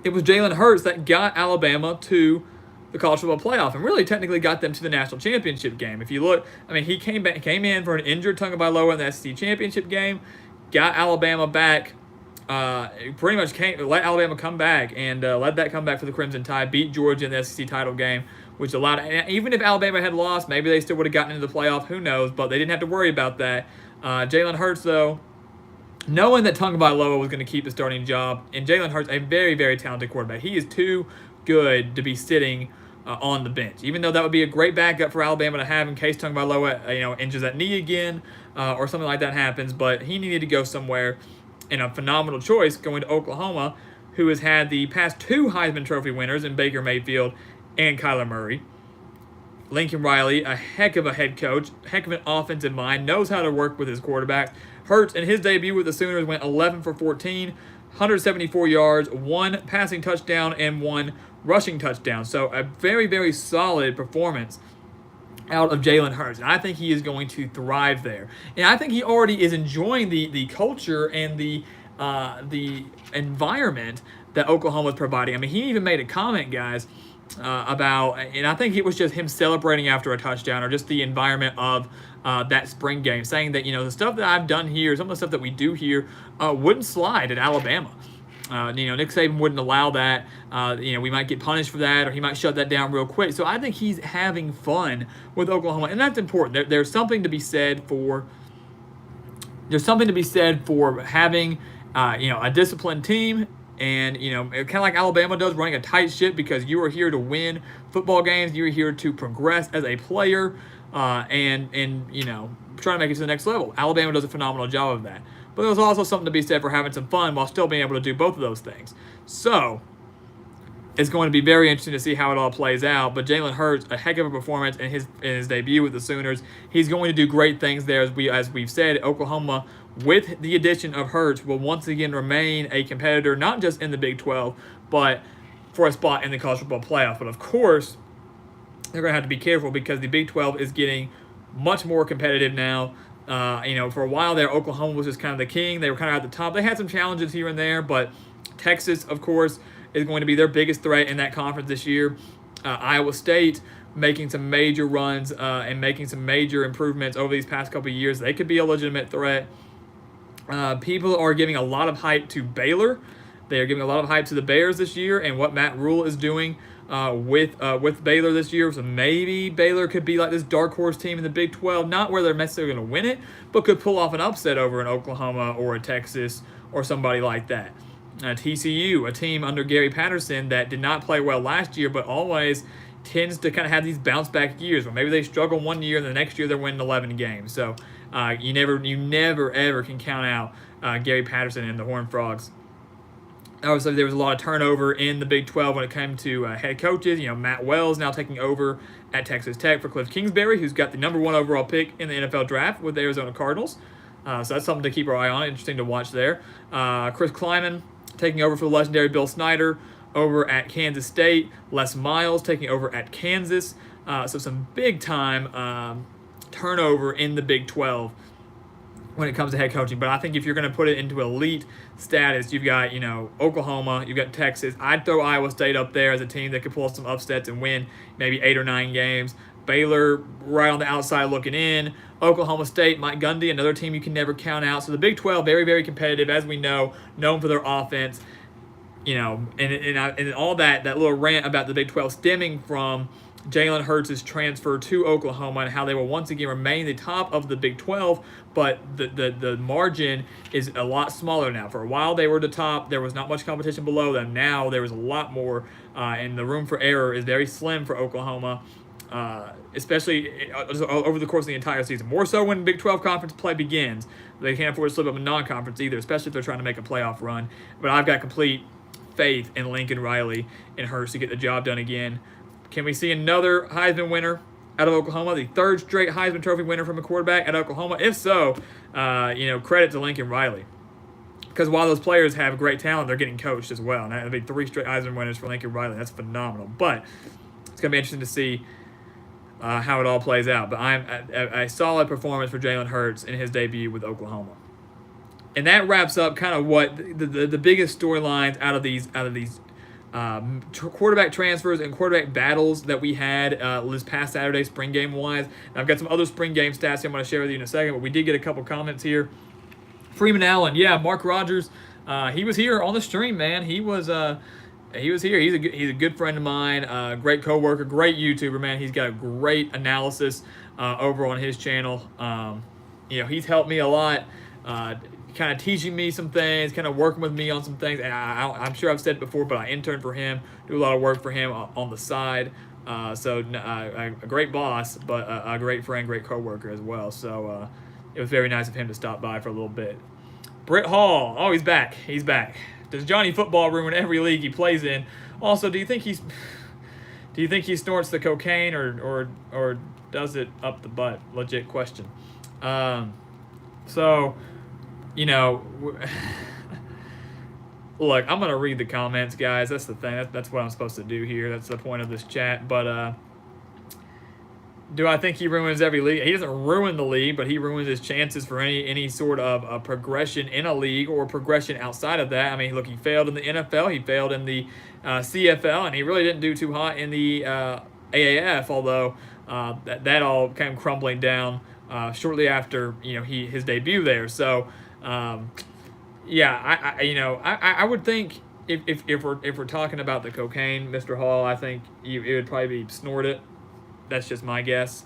it was Jalen Hurts that got Alabama to the college football playoff and really technically got them to the national championship game. If you look, I mean, he came in for an injured Tagovailoa in the SEC championship game, got Alabama back, pretty much let Alabama come back and led that comeback for the Crimson Tide, beat Georgia in the SEC title game, which allowed, even if Alabama had lost, maybe they still would have gotten into the playoff, who knows, but they didn't have to worry about that. Jalen Hurts, though, knowing that Tagovailoa was going to keep the starting job, and Jalen Hurts, a very, very talented quarterback, he is too good to be sitting on the bench, even though that would be a great backup for Alabama to have in case Tagovailoa injures that knee again or something like that happens. But he needed to go somewhere, and a phenomenal choice going to Oklahoma, who has had the past 2 Heisman Trophy winners in Baker Mayfield and Kyler Murray. Lincoln Riley, a heck of a head coach, heck of an offensive mind, knows how to work with his quarterback. Hurts, in his debut with the Sooners, went 11 for 14, 174 yards, 1 passing touchdown, and 1 rushing touchdown. So a very, very solid performance out of Jalen Hurts. And I think he is going to thrive there. And I think he already is enjoying the culture and the environment that Oklahoma is providing. I mean, he even made a comment, guys, about, and I think it was just him celebrating after a touchdown, or just the environment of that spring game, saying that, the stuff that I've done here, some of the stuff that we do here, wouldn't slide at Alabama. Nick Saban wouldn't allow that. We might get punished for that, or he might shut that down real quick. So I think he's having fun with Oklahoma, and that's important. There's something to be said for having a disciplined team, and kind of like Alabama does, running a tight ship, because you are here to win football games. You're here to progress as a player, and trying to make it to the next level. Alabama does a phenomenal job of that. but there's also something to be said for having some fun while still being able to do both of those things. So it's going to be very interesting to see how it all plays out. But Jalen Hurts, a heck of a performance in his debut with the Sooners. He's going to do great things there, as we've said. Oklahoma, with the addition of Hurts, will once again remain a competitor, not just in the Big 12, but for a spot in the college football playoff. But of course, they're going to have to be careful because the Big 12 is getting much more competitive now. For a while there, Oklahoma was just kind of the king. They were kind of at the top. They had some challenges here and there, but Texas, of course, is going to be their biggest threat in that conference this year. Iowa State making some major runs and making some major improvements over these past couple of years. They could be a legitimate threat. People are giving a lot of hype to Baylor. They are giving a lot of hype to the Bears this year and what Matt Rule is doing with Baylor this year. So maybe Baylor could be like this dark horse team in the Big 12, not where they're necessarily going to win it, but could pull off an upset over an Oklahoma or a Texas or somebody like that. TCU, a team under Gary Patterson that did not play well last year, but always tends to kind of have these bounce back years where maybe they struggle one year and the next year they're winning 11 games. So you never ever can count out Gary Patterson and the Horned Frogs. Obviously, there was a lot of turnover in the Big 12 when it came to head coaches. Matt Wells now taking over at Texas Tech for Cliff Kingsbury, who's got the #1 overall pick in the NFL draft with the Arizona Cardinals. So that's something to keep our eye on. Interesting to watch there. Chris Kleiman taking over for the legendary Bill Snyder over at Kansas State. Les Miles taking over at Kansas. So some big-time turnover in the Big 12 when it comes to head coaching. But I think if you're going to put it into elite status, you've got, Oklahoma, you've got Texas. I'd throw Iowa State up there as a team that could pull some upsets and win maybe 8 or 9 games. Baylor right on the outside looking in. Oklahoma State, Mike Gundy, another team you can never count out. So the Big 12, very, very competitive, as we know, known for their offense. And all that little rant about the Big 12 stemming from Jalen Hurts' transfer to Oklahoma and how they will once again remain the top of the Big 12, but the margin is a lot smaller now. For a while they were the top. There was not much competition below them. Now there is a lot more, and the room for error is very slim for Oklahoma, especially over the course of the entire season. More so when Big 12 conference play begins. They can't afford to slip up in non-conference either, especially if they're trying to make a playoff run. But I've got complete faith in Lincoln Riley and Hurts to get the job done again. Can we see another Heisman winner out of Oklahoma? The third straight Heisman Trophy winner from a quarterback at Oklahoma? If so, credit to Lincoln Riley. Because while those players have great talent, they're getting coached as well. And that would be 3 straight Heisman winners for Lincoln Riley. That's phenomenal. But it's going to be interesting to see how it all plays out. But a solid performance for Jalen Hurts in his debut with Oklahoma. And that wraps up kind of what the biggest storylines out of these quarterback transfers and quarterback battles that we had this past Saturday, spring game wise. And I've got some other spring game stats I'm going to share with you in a second, but we did get a couple comments here. Freeman Allen, Mark Rogers, he was here on the stream, man. He was here. He's a good friend of mine, great coworker, great YouTuber, man. He's got great analysis over on his channel. He's helped me a lot. Kind of teaching me some things, kind of working with me on some things. And I'm sure I've said it before, but I intern for him, do a lot of work for him on the side. So a great boss, but a great friend, great coworker as well. So it was very nice of him to stop by for a little bit. Britt Hall, he's back. He's back. Does Johnny Football ruin every league he plays in? Also, do you think he snorts the cocaine or does it up the butt? Legit question. Look, I'm going to read the comments, guys. That's the thing. That's what I'm supposed to do here. That's the point of this chat. But do I think he ruins every league? He doesn't ruin the league, but he ruins his chances for any sort of progression in a league or progression outside of that. I mean, look, he failed in the NFL. He failed in the CFL, and he really didn't do too hot in the AAF, although that all came crumbling down shortly after his debut there. So I would think if we're talking about the cocaine, Mr. Hall, I think it would probably be snorted. That's just my guess.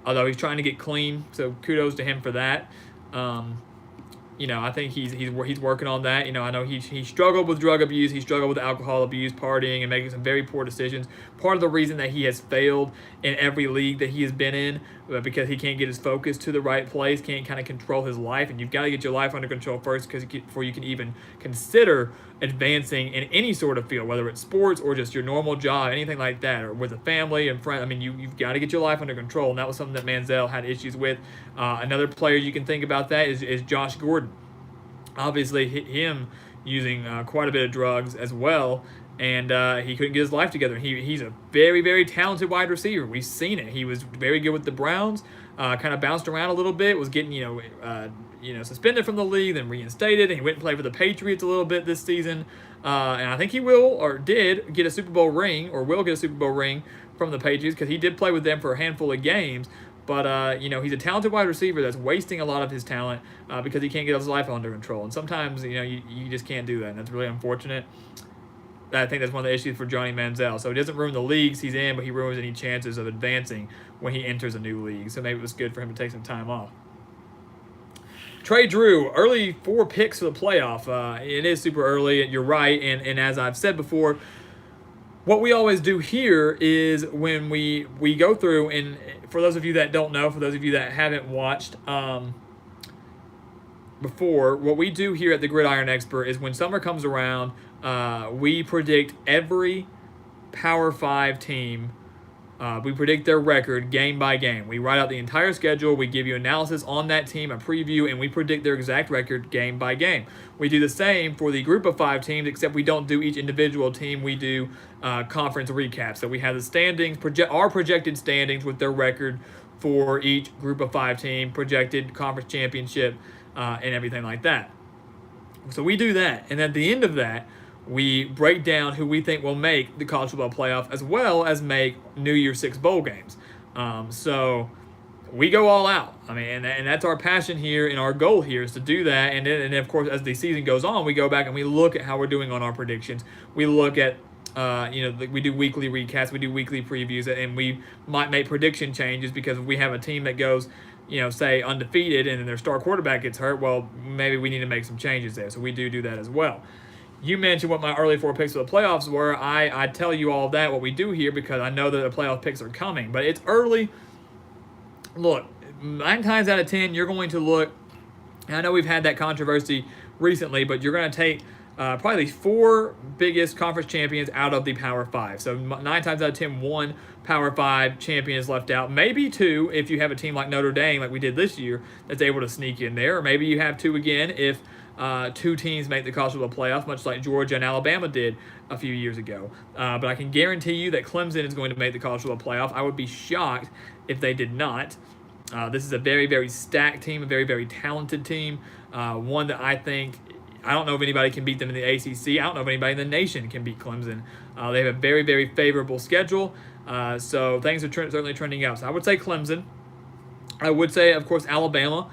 Although he's trying to get clean, so kudos to him for that. I think he's working on that. I know he struggled with drug abuse, he struggled with alcohol abuse, partying, and making some very poor decisions. Part of the reason that he has failed in every league that he has been in because he can't get his focus to the right place, can't kind of control his life, and you've got to get your life under control first before you can even consider advancing in any sort of field, whether it's sports or just your normal job, anything like that, or with a family and friends. I mean, you've got to get your life under control, and that was something that Manziel had issues with. Another player you can think about that is Josh Gordon. Obviously, him using quite a bit of drugs as well, and he couldn't get his life together. He's a very, very talented wide receiver. We've seen it. He was very good with the Browns, kind of bounced around a little bit, was getting suspended from the league, then reinstated, and he went and played for the Patriots a little bit this season. And I think he did get a Super Bowl ring, or will get a Super Bowl ring from the Patriots, because he did play with them for a handful of games. But, he's a talented wide receiver that's wasting a lot of his talent because he can't get his life under control. And sometimes, you just can't do that, and that's really unfortunate. I think that's one of the issues for Johnny Manziel. So he doesn't ruin the leagues he's in, but he ruins any chances of advancing when he enters a new league. So maybe it was good for him to take some time off. Trey Drew, early 4 picks for the playoff. It is super early, and you're right. And as I've said before, what we always do here is when we go through, and for those of you that don't know, for those of you that haven't watched before, what we do here at the Gridiron Expert is when summer comes around, we predict every Power 5 team. We predict their record game by game. We write out the entire schedule. We give you analysis on that team, a preview, and we predict their exact record game by game. We do the same for the group of 5 teams, except we don't do each individual team. We do conference recaps. So we have the standings, our projected standings with their record for each group of 5 team, projected conference championship, and everything like that. So we do that. And at the end of that, we break down who we think will make the college football playoff, as well as make New Year's 6 bowl games. So we go all out. I mean, and that's our passion here, and our goal here is to do that. And then, of course, as the season goes on, we go back and we look at how we're doing on our predictions. We look at, we do weekly recaps, we do weekly previews, and we might make prediction changes because if we have a team that goes, say undefeated and then their star quarterback gets hurt, well, maybe we need to make some changes there. So we do that as well. You mentioned what my early 4 picks for the playoffs were. I tell you all that, what we do here, because I know that the playoff picks are coming. But it's early. Look, 9 times out of 10, you're going to look, and I know we've had that controversy recently, but you're going to take probably the 4 biggest conference champions out of the Power 5. So 9 times out of 10, 1 Power 5 champion is left out. Maybe 2 if you have a team like Notre Dame, like we did this year, that's able to sneak in there. Or maybe you have 2 again if 2 teams make the college football playoff, much like Georgia and Alabama did a few years ago. But I can guarantee you that Clemson is going to make the college football playoff. I would be shocked if they did not. This is a very, very stacked team, a very, very talented team, one that I don't know if anybody can beat them in the ACC. I don't know if anybody in the nation can beat Clemson. They have a very, very favorable schedule, so things are certainly trending up. So I would say Clemson. I would say, of course, Alabama.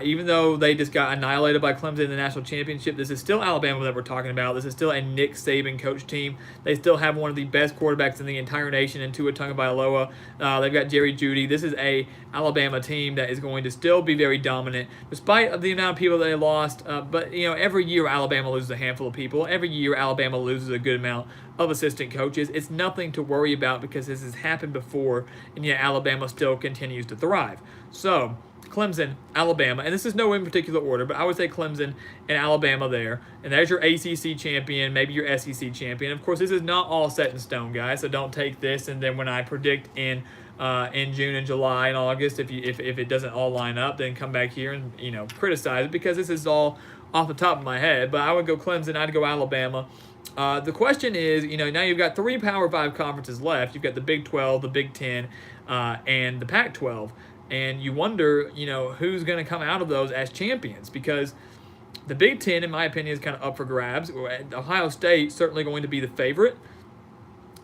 Even though they just got annihilated by Clemson in the national championship, this is still Alabama that we're talking about. This is still a Nick Saban coach team. They still have one of the best quarterbacks in the entire nation in Tua Tagovailoa. They've got Jerry Jeudy. This is a Alabama team that is going to still be very dominant, despite the amount of people they lost. But every year Alabama loses a handful of people. Every year Alabama loses a good amount of assistant coaches. It's nothing to worry about because this has happened before, and yet Alabama still continues to thrive. So Clemson, Alabama, and this is no in particular order, but I would say Clemson and Alabama there. And there's your ACC champion, maybe your SEC champion. Of course, this is not all set in stone, guys, so don't take this and then when I predict in June and July and August, if it doesn't all line up, then come back here and criticize it, because this is all off the top of my head. But I would go Clemson, I'd go Alabama. The question is, now you've got 3 Power 5 conferences left. You've got the Big 12, the Big 10, and the Pac-12. And you wonder, who's going to come out of those as champions, because the Big Ten, in my opinion, is kind of up for grabs. Ohio State certainly going to be the favorite,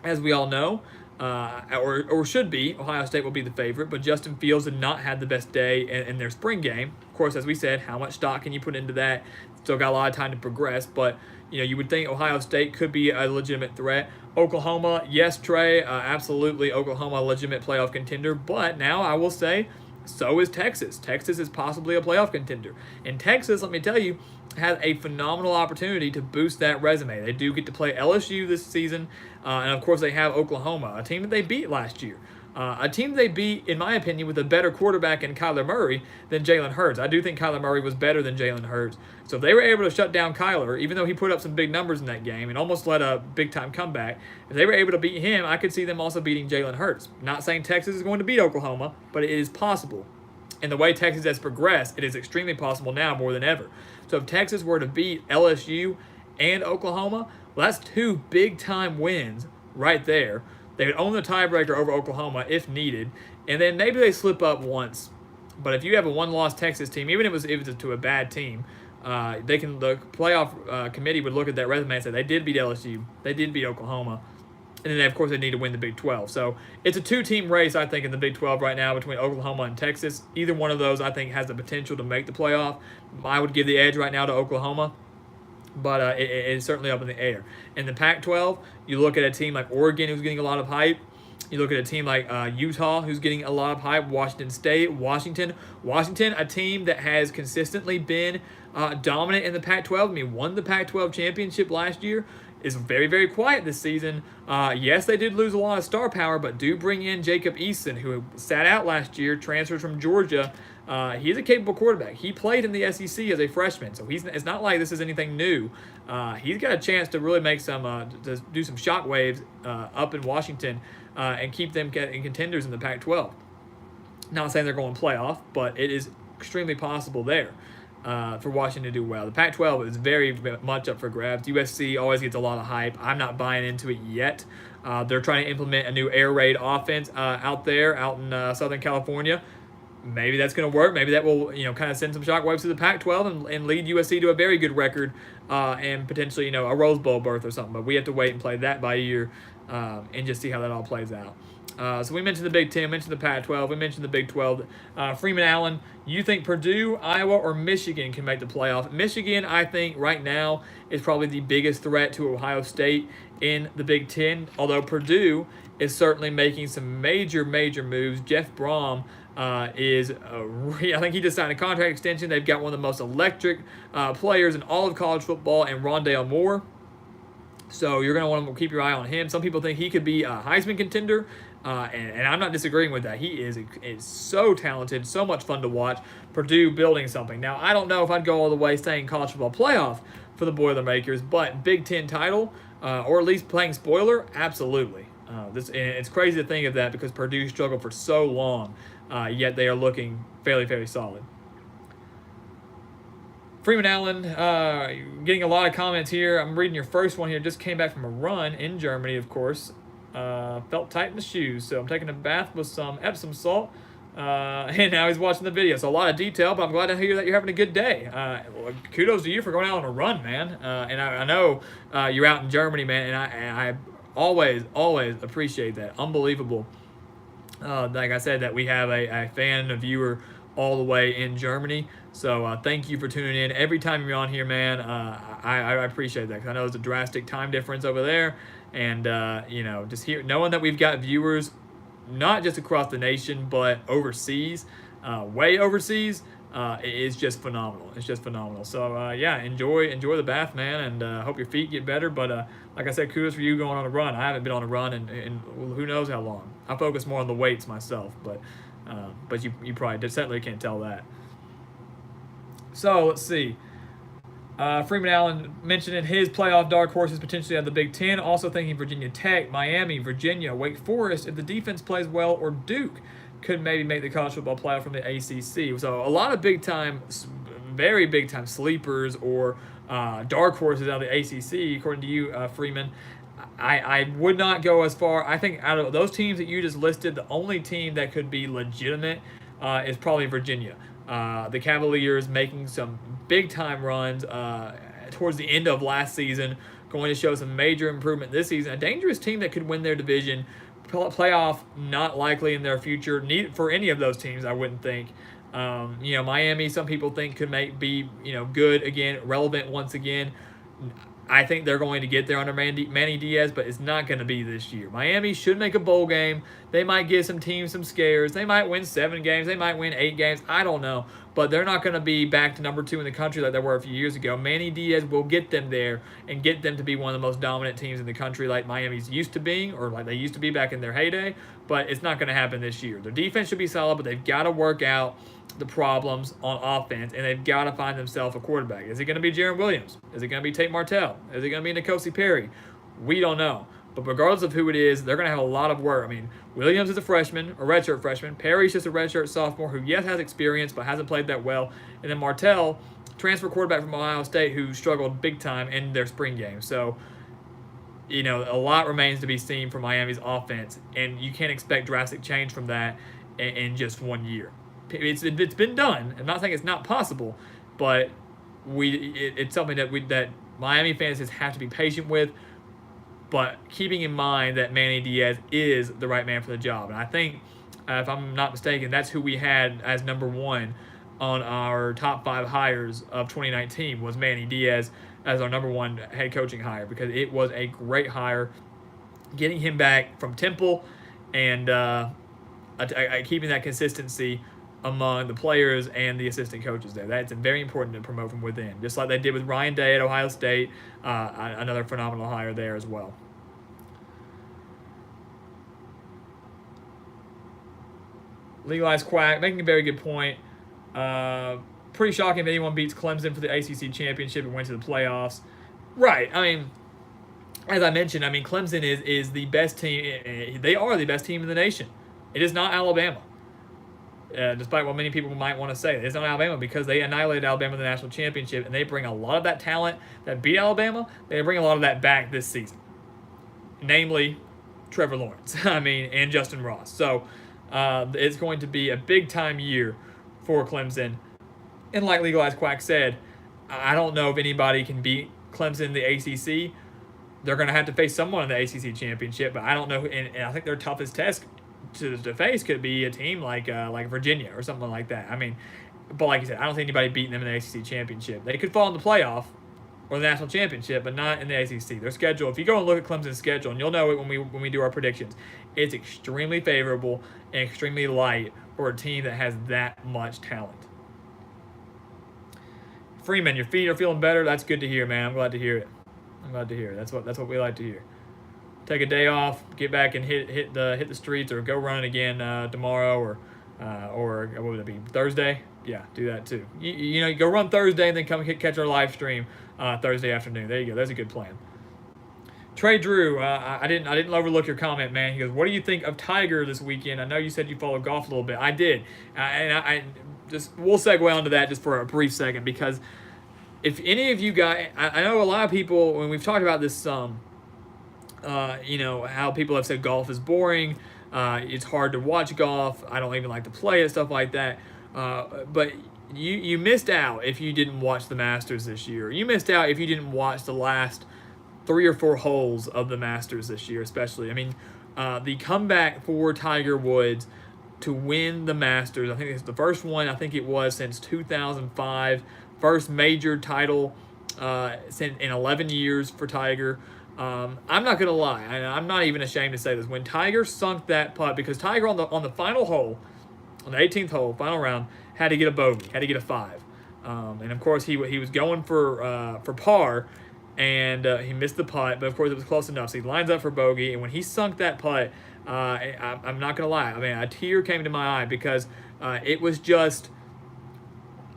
as we all know, or should be. Ohio State will be the favorite, but Justin Fields did not have the best day in their spring game. Of course, as we said, how much stock can you put into that? Still got a lot of time to progress, but you would think Ohio State could be a legitimate threat. Oklahoma, yes, Trey, absolutely, Oklahoma, a legitimate playoff contender. But now I will say, so is Texas. Texas is possibly a playoff contender. And Texas, let me tell you, has a phenomenal opportunity to boost that resume. They do get to play LSU this season, and of course they have Oklahoma, a team that they beat last year. A team they beat, in my opinion, with a better quarterback in Kyler Murray than Jalen Hurts. I do think Kyler Murray was better than Jalen Hurts. So if they were able to shut down Kyler, even though he put up some big numbers in that game and almost led a big-time comeback, if they were able to beat him, I could see them also beating Jalen Hurts. Not saying Texas is going to beat Oklahoma, but it is possible. And the way Texas has progressed, it is extremely possible now more than ever. So if Texas were to beat LSU and Oklahoma, well, that's 2 big-time wins right there. They would own the tiebreaker over Oklahoma if needed, and then maybe they slip up once. But if you have a one-loss Texas team, even if it was to a bad team, the playoff committee would look at that resume and say they did beat LSU, they did beat Oklahoma, and then of course they need to win the Big 12. So it's a 2-team race, I think, in the Big 12 right now between Oklahoma and Texas. Either one of those, I think, has the potential to make the playoff. I would give the edge right now to Oklahoma, but it is certainly up in the air. In the Pac-12, you look at a team like Oregon, who's getting a lot of hype. You look at a team like Utah, who's getting a lot of hype. Washington State, Washington, a team that has consistently been dominant in the Pac-12. I mean, won the Pac-12 championship last year. Is very, very quiet this season. Yes, they did lose a lot of star power, but do bring in Jacob Eason, who sat out last year, transferred from Georgia. He's a capable quarterback. He played in the SEC as a freshman, so it's not like this is anything new. He's got a chance to really make to do some shockwaves up in Washington and keep them getting contenders in the Pac-12. Not saying they're going playoff, but it is extremely possible there for Washington to do well. The Pac-12 is very much up for grabs. USC always gets a lot of hype. I'm not buying into it yet. They're trying to implement a new air raid offense out in Southern California. Maybe that's going to work. Maybe that will, kind of send some shockwaves to the Pac-12 and lead USC to a very good record and potentially, a Rose Bowl berth or something. But we have to wait and play that by ear and just see how that all plays out. So we mentioned the Big Ten, mentioned the Pac-12, we mentioned the Big 12. Freeman Allen, you think Purdue, Iowa, or Michigan can make the playoff? Michigan, I think, right now is probably the biggest threat to Ohio State in the Big Ten, although Purdue is certainly making some major, major moves. Jeff Brom I think he just signed a contract extension. They've got one of the most electric players in all of college football, and Rondale Moore. So you're going to want to keep your eye on him. Some people think he could be a Heisman contender, and I'm not disagreeing with that. He is so talented, so much fun to watch. Purdue building something. Now, I don't know if I'd go all the way saying college football playoff for the Boilermakers, but Big Ten title, or at least playing spoiler, absolutely. It's crazy to think of that because Purdue struggled for so long, yet they are looking fairly, fairly solid. Freeman Allen, getting a lot of comments here. I'm reading your first one here. Just came back from a run in Germany, of course. Felt tight in the shoes, so I'm taking a bath with some Epsom salt. And now he's watching the video. So a lot of detail, but I'm glad to hear that you're having a good day. Kudos to you for going out on a run, man. And I know you're out in Germany, man, and I always appreciate that. Unbelievable. Like I said, that we have a fan and a viewer all the way in Germany. So thank you for tuning in. Every time you're on here, man, I appreciate that because I know there's a drastic time difference over there. And, just knowing that we've got viewers not just across the nation, but overseas, way overseas, is just phenomenal. It's just phenomenal. So, enjoy the bath, man, and hope your feet get better. But like I said, kudos for you going on a run. I haven't been on a run in who knows how long. I focus more on the weights myself, but you probably certainly can't tell that. So, let's see. Freeman Allen mentioning his playoff dark horses potentially out of the Big Ten. Also thinking Virginia Tech, Miami, Virginia, Wake Forest, if the defense plays well, or Duke could maybe make the college football playoff from the ACC. So a lot of big-time, very big-time sleepers or dark horses out of the ACC, according to you, Freeman. I would not go as far. I think out of those teams that you just listed, the only team that could be legitimate is probably Virginia. The Cavaliers making some big-time runs towards the end of last season, going to show some major improvement this season. A dangerous team that could win their division. Playoff, not likely in their future. For any of those teams, I wouldn't think. Miami, some people think could be good again, relevant once again. I think they're going to get there under Manny Diaz, but it's not going to be this year. Miami should make a bowl game. They might give some teams some scares. They might win 7 games. They might win 8 games. I don't know. But they're not going to be back to number 2 in the country like they were a few years ago. Manny Diaz will get them there and get them to be one of the most dominant teams in the country like Miami's used to being, or like they used to be back in their heyday. But it's not going to happen this year. Their defense should be solid, but they've got to work out the problems on offense, and they've got to find themselves a quarterback. Is it going to be Jarren Williams? Is it going to be Tate Martell? Is it going to be N'Kosi Perry? We don't know. But regardless of who it is, they're going to have a lot of work. I mean, Williams is a freshman, a redshirt freshman. Perry's just a redshirt sophomore who, yes, has experience, but hasn't played that well. And then Martell, transfer quarterback from Ohio State, who struggled big time in their spring game. So, you know, a lot remains to be seen for Miami's offense, and you can't expect drastic change from that in just 1 year. It's been done. I'm not saying it's not possible, but it's something that Miami fans just have to be patient with. But keeping in mind that Manny Diaz is the right man for the job, and I think, if I'm not mistaken, that's who we had as number 1 on our top 5 hires of 2019 was Manny Diaz as our number 1 head coaching hire, because it was a great hire, getting him back from Temple and keeping that consistency among the players and the assistant coaches there. That's very important to promote from within, just like they did with Ryan Day at Ohio State, another phenomenal hire there as well. Legalized Quack making a very good point. Pretty shocking if anyone beats Clemson for the ACC championship and went to the playoffs. Right. I mean, as I mentioned, I mean, Clemson is the best team. They are the best team in the nation. It is not Alabama. Despite what many people might want to say. It's not Alabama because they annihilated Alabama in the national championship, and they bring a lot of that talent that beat Alabama. They bring a lot of that back this season, namely Trevor Lawrence, and Justin Ross. So it's going to be a big-time year for Clemson. And like Legalized Quack said, I don't know if anybody can beat Clemson in the ACC. They're going to have to face someone in the ACC championship, but I don't know. And I think their toughest test to face could be a team like Virginia or something like that. But like you said, I don't think anybody beating them in the ACC championship. They could fall in the playoff or the national championship, but not in the ACC. Their schedule, if you go and look at Clemson's schedule, and you'll know it when we do our predictions, it's extremely favorable and extremely light for a team that has that much talent. Freeman, your feet are feeling better. That's good to hear, man. I'm glad to hear it. That's what we like to hear. Take a day off, get back and hit the streets, or go running again tomorrow, or what would it be, Thursday? Yeah, do that too. You go run Thursday and then come catch our live stream Thursday afternoon. There you go. That's a good plan. Trey Drew, I didn't overlook your comment, man. He goes, "What do you think of Tiger this weekend? I know you said you follow golf a little bit. I did, and I just we'll segue onto that just for a brief second, because if any of you guys, I know a lot of people when we've talked about this some. How people have said golf is boring. It's hard to watch golf. I don't even like to play it, stuff like that. But you missed out if you didn't watch the Masters this year. You missed out if you didn't watch the last 3 or 4 holes of the Masters this year, especially. The comeback for Tiger Woods to win the Masters, I think it's the first one, since 2005. First major title in 11 years for Tiger. I'm not going to lie. I'm not even ashamed to say this. When Tiger sunk that putt, because Tiger on the final hole, on the 18th hole, final round, had to get a bogey, had to get a 5. And, of course, he was going for par, and he missed the putt. But, of course, it was close enough. So he lines up for bogey. And when he sunk that putt, I'm not going to lie. A tear came to my eye because it was just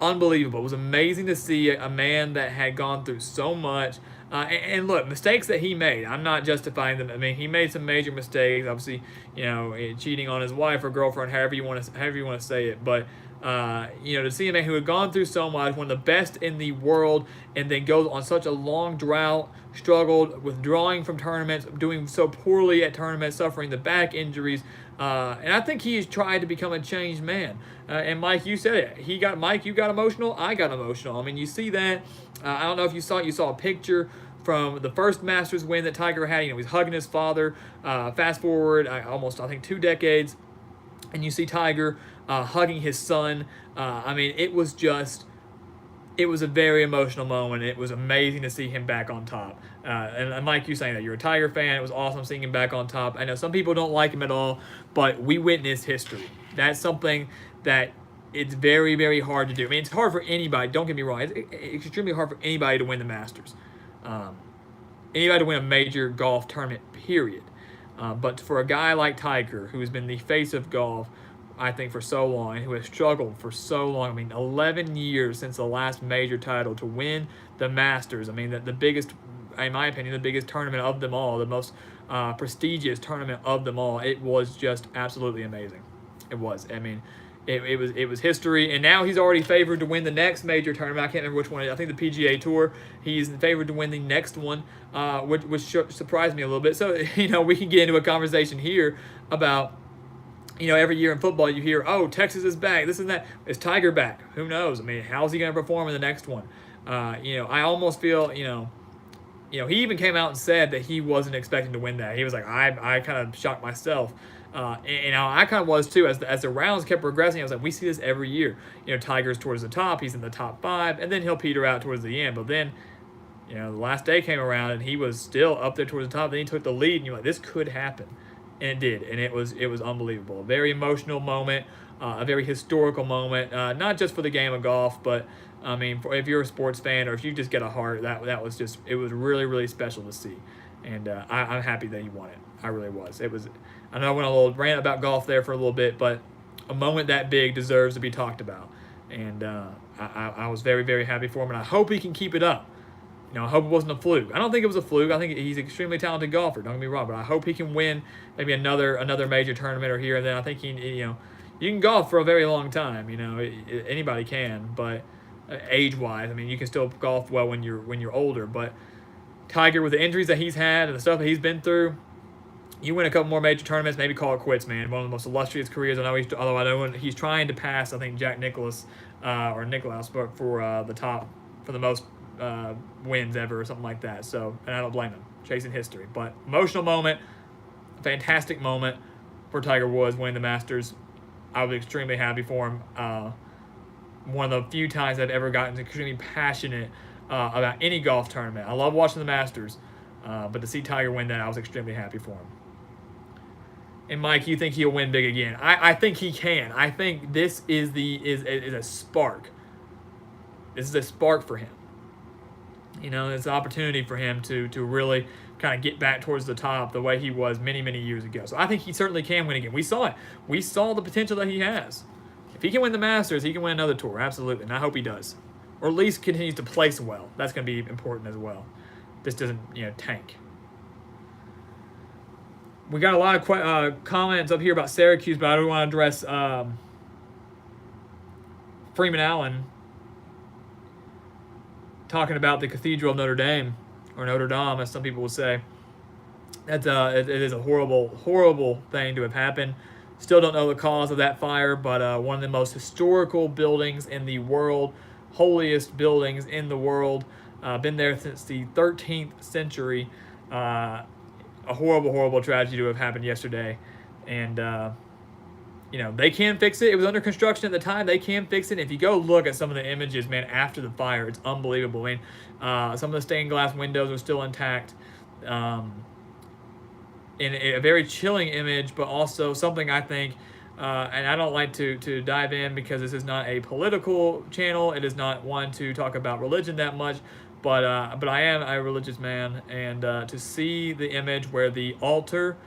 unbelievable. It was amazing to see a man that had gone through so much. And look, mistakes that he made, I'm not justifying them. He made some major mistakes. Obviously, cheating on his wife or girlfriend, however you want to say it. But to see a man who had gone through so much, one of the best in the world, and then goes on such a long drought, struggled, withdrawing from tournaments, doing so poorly at tournaments, suffering the back injuries. And I think he has tried to become a changed man. And Mike, you said it. You got emotional. I got emotional. You see that. I don't know if you saw it. You saw a picture from the first Masters win that Tiger had. He's hugging his father. Fast forward almost, 2 decades, and you see Tiger hugging his son. It was just it was a very emotional moment. It was amazing to see him back on top. And Mike, you saying that you're a Tiger fan, it was awesome seeing him back on top. I know some people don't like him at all, but we witnessed history. That's something that it's very, very hard to do. I mean, it's hard for anybody. Don't get me wrong. It's extremely hard for anybody to win the Masters. Anybody to win a major golf tournament, period. But for a guy like Tiger, who has been the face of golf, I think, for so long, and who has struggled for so long. I mean, 11 years since the last major title to win the Masters. I mean, the biggest, in my opinion, the biggest tournament of them all, the most prestigious tournament of them all. It was just absolutely amazing. It was. I mean, it was history, and now he's already favored to win the next major tournament. I can't remember which one. I think the PGA Tour. He's favored to win the next one, which surprised me a little bit. So, we can get into a conversation here about, every year in football you hear, oh, Texas is back, this and that. Is Tiger back? Who knows? I mean, how's he going to perform in the next one? I almost feel, he even came out and said that he wasn't expecting to win that. He was like, I kind of shocked myself. I kind of was too. As the rounds kept progressing, I was like, we see this every year. Tiger's towards the top, he's in the top 5, and then he'll peter out towards the end. But then, the last day came around and he was still up there towards the top. Then he took the lead, and you're like, this could happen. And it did, and it was unbelievable. A very emotional moment, a very historical moment, not just for the game of golf, but I mean, if you're a sports fan or if you just get a heart, that was just, it was really, really special to see. And I'm happy that he won it. I really was. I know I went a little rant about golf there for a little bit, but a moment that big deserves to be talked about. And I was very, very happy for him, and I hope he can keep it up. I hope it wasn't a fluke. I don't think it was a fluke. I think he's an extremely talented golfer. Don't get me wrong, but I hope he can win maybe another major tournament or here and then. I think you can golf for a very long time. Anybody can, but age-wise, I mean, you can still golf well when you're older. But Tiger, with the injuries that he's had and the stuff that he's been through, you win a couple more major tournaments, maybe call it quits, man. One of the most illustrious careers. Although I know he's trying to pass, I think, Jack Nicklaus or Nicklaus, but for the most wins ever or something like that. So, and I don't blame him, chasing history. But emotional moment, fantastic moment for Tiger Woods winning the Masters. I was extremely happy for him. One of the few times I've ever gotten extremely passionate about any golf tournament. I love watching the Masters, but to see Tiger win that, I was extremely happy for him. And Mike, you think he'll win big again? I think he can. I think this is a spark. This is a spark for him. It's an opportunity for him to really kind of get back towards the top the way he was many, many years ago. So I think he certainly can win again. We saw it. We saw the potential that he has. If he can win the Masters, he can win another tour, absolutely. And I hope he does. Or at least continues to place well. That's going to be important as well. This doesn't, tank. We got a lot of comments up here about Syracuse, but I don't want to address Freeman Allen talking about the Cathedral of Notre Dame, or Notre Dame, as some people will say. It is a horrible, horrible thing to have happened. Still don't know the cause of that fire, but one of the most historical buildings in the world, holiest buildings in the world, been there since the 13th century. A horrible, horrible tragedy to have happened yesterday. And they can fix it. It was under construction at the time. They can fix it. If you go look at some of the images, man, after the fire, it's unbelievable. I mean, some of the stained glass windows are still intact. In a very chilling image, but also something I think, and I don't like to dive in because this is not a political channel. It is not one to talk about religion that much. But I am a religious man, and to see the image where the altar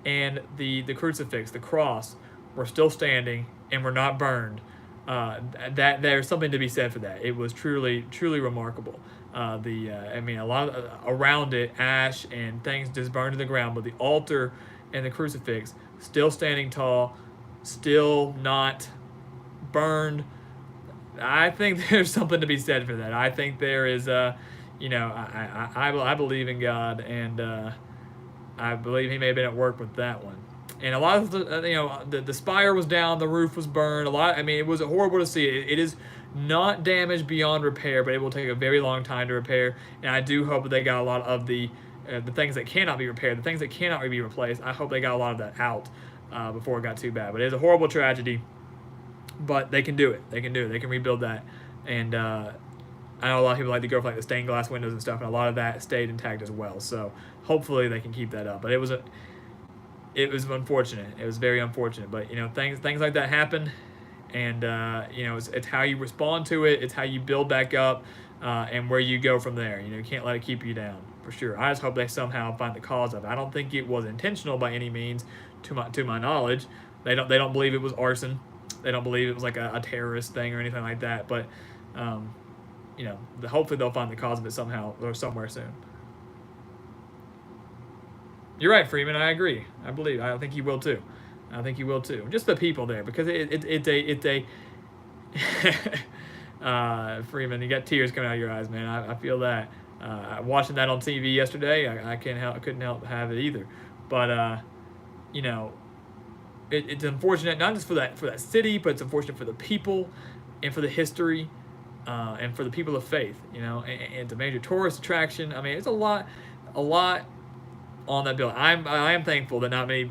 and the crucifix, the cross, were still standing and were not burned, that there's something to be said for that. It was truly, truly remarkable. A lot of, around it, ash and things just burned to the ground, but the altar and the crucifix still standing tall, still not burned. I think there's something to be said for that. I think there is, I believe in God, and I believe he may have been at work with that one. And a lot of the spire was down, the roof was burned. It was horrible to see. It is not damaged beyond repair, but it will take a very long time to repair. And I do hope that they got a lot of the things that cannot be repaired, the things that cannot be replaced. I hope they got a lot of that out before it got too bad. But it is a horrible tragedy. But they can do it. They can do it. They can rebuild that. And I know a lot of people like to go for like the stained glass windows and stuff, and a lot of that stayed intact as well. So hopefully they can keep that up. But it was unfortunate. It was very unfortunate. But things like that happen, and it's how you respond to it. It's how you build back up, and where you go from there. You can't let it keep you down for sure. I just hope they somehow find the cause of it. I don't think it was intentional by any means, to my knowledge. They don't believe it was arson. They don't believe it was like a terrorist thing or anything like that. But hopefully they'll find the cause of it somehow or somewhere soon. You're right, Freeman. I agree. I think he will too. I think he will too. Just the people there, because it's a Freeman, you got tears coming out of your eyes, man. I feel that. Watching that on TV yesterday, I couldn't help have it either. But it's unfortunate, not just for that city, but it's unfortunate for the people and for the history, and for the people of faith. And it's a major tourist attraction. I mean, it's a lot on that building. I am thankful that not many,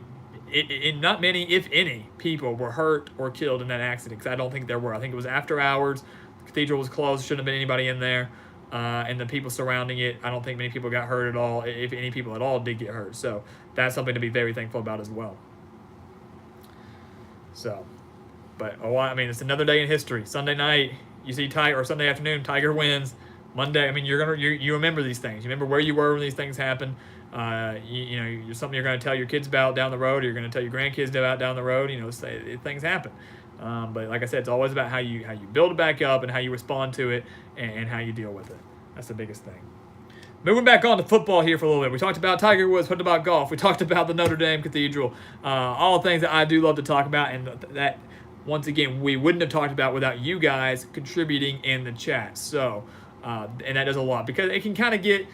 if any, people were hurt or killed in that accident, because I don't think there were. I think it was after hours. The cathedral was closed. Shouldn't have been anybody in there. And the people surrounding it, I don't think many people got hurt at all. If any people at all did get hurt. So that's something to be very thankful about as well. So, but it's another day in history. Sunday night, you see Tiger, or Sunday afternoon, Tiger wins. Monday, you remember these things. You remember where you were when these things happen. Something you're going to tell your kids about down the road, or you're going to tell your grandkids about down the road. Things happen. But like I said, it's always about how you build it back up and how you respond to it, and how you deal with it. That's the biggest thing. Moving back on to football here for a little bit. We talked about Tiger Woods, talked about golf. We talked about the Notre Dame Cathedral. All things that I do love to talk about, and that, once again, we wouldn't have talked about without you guys contributing in the chat. So, and that does a lot, because it can kind of get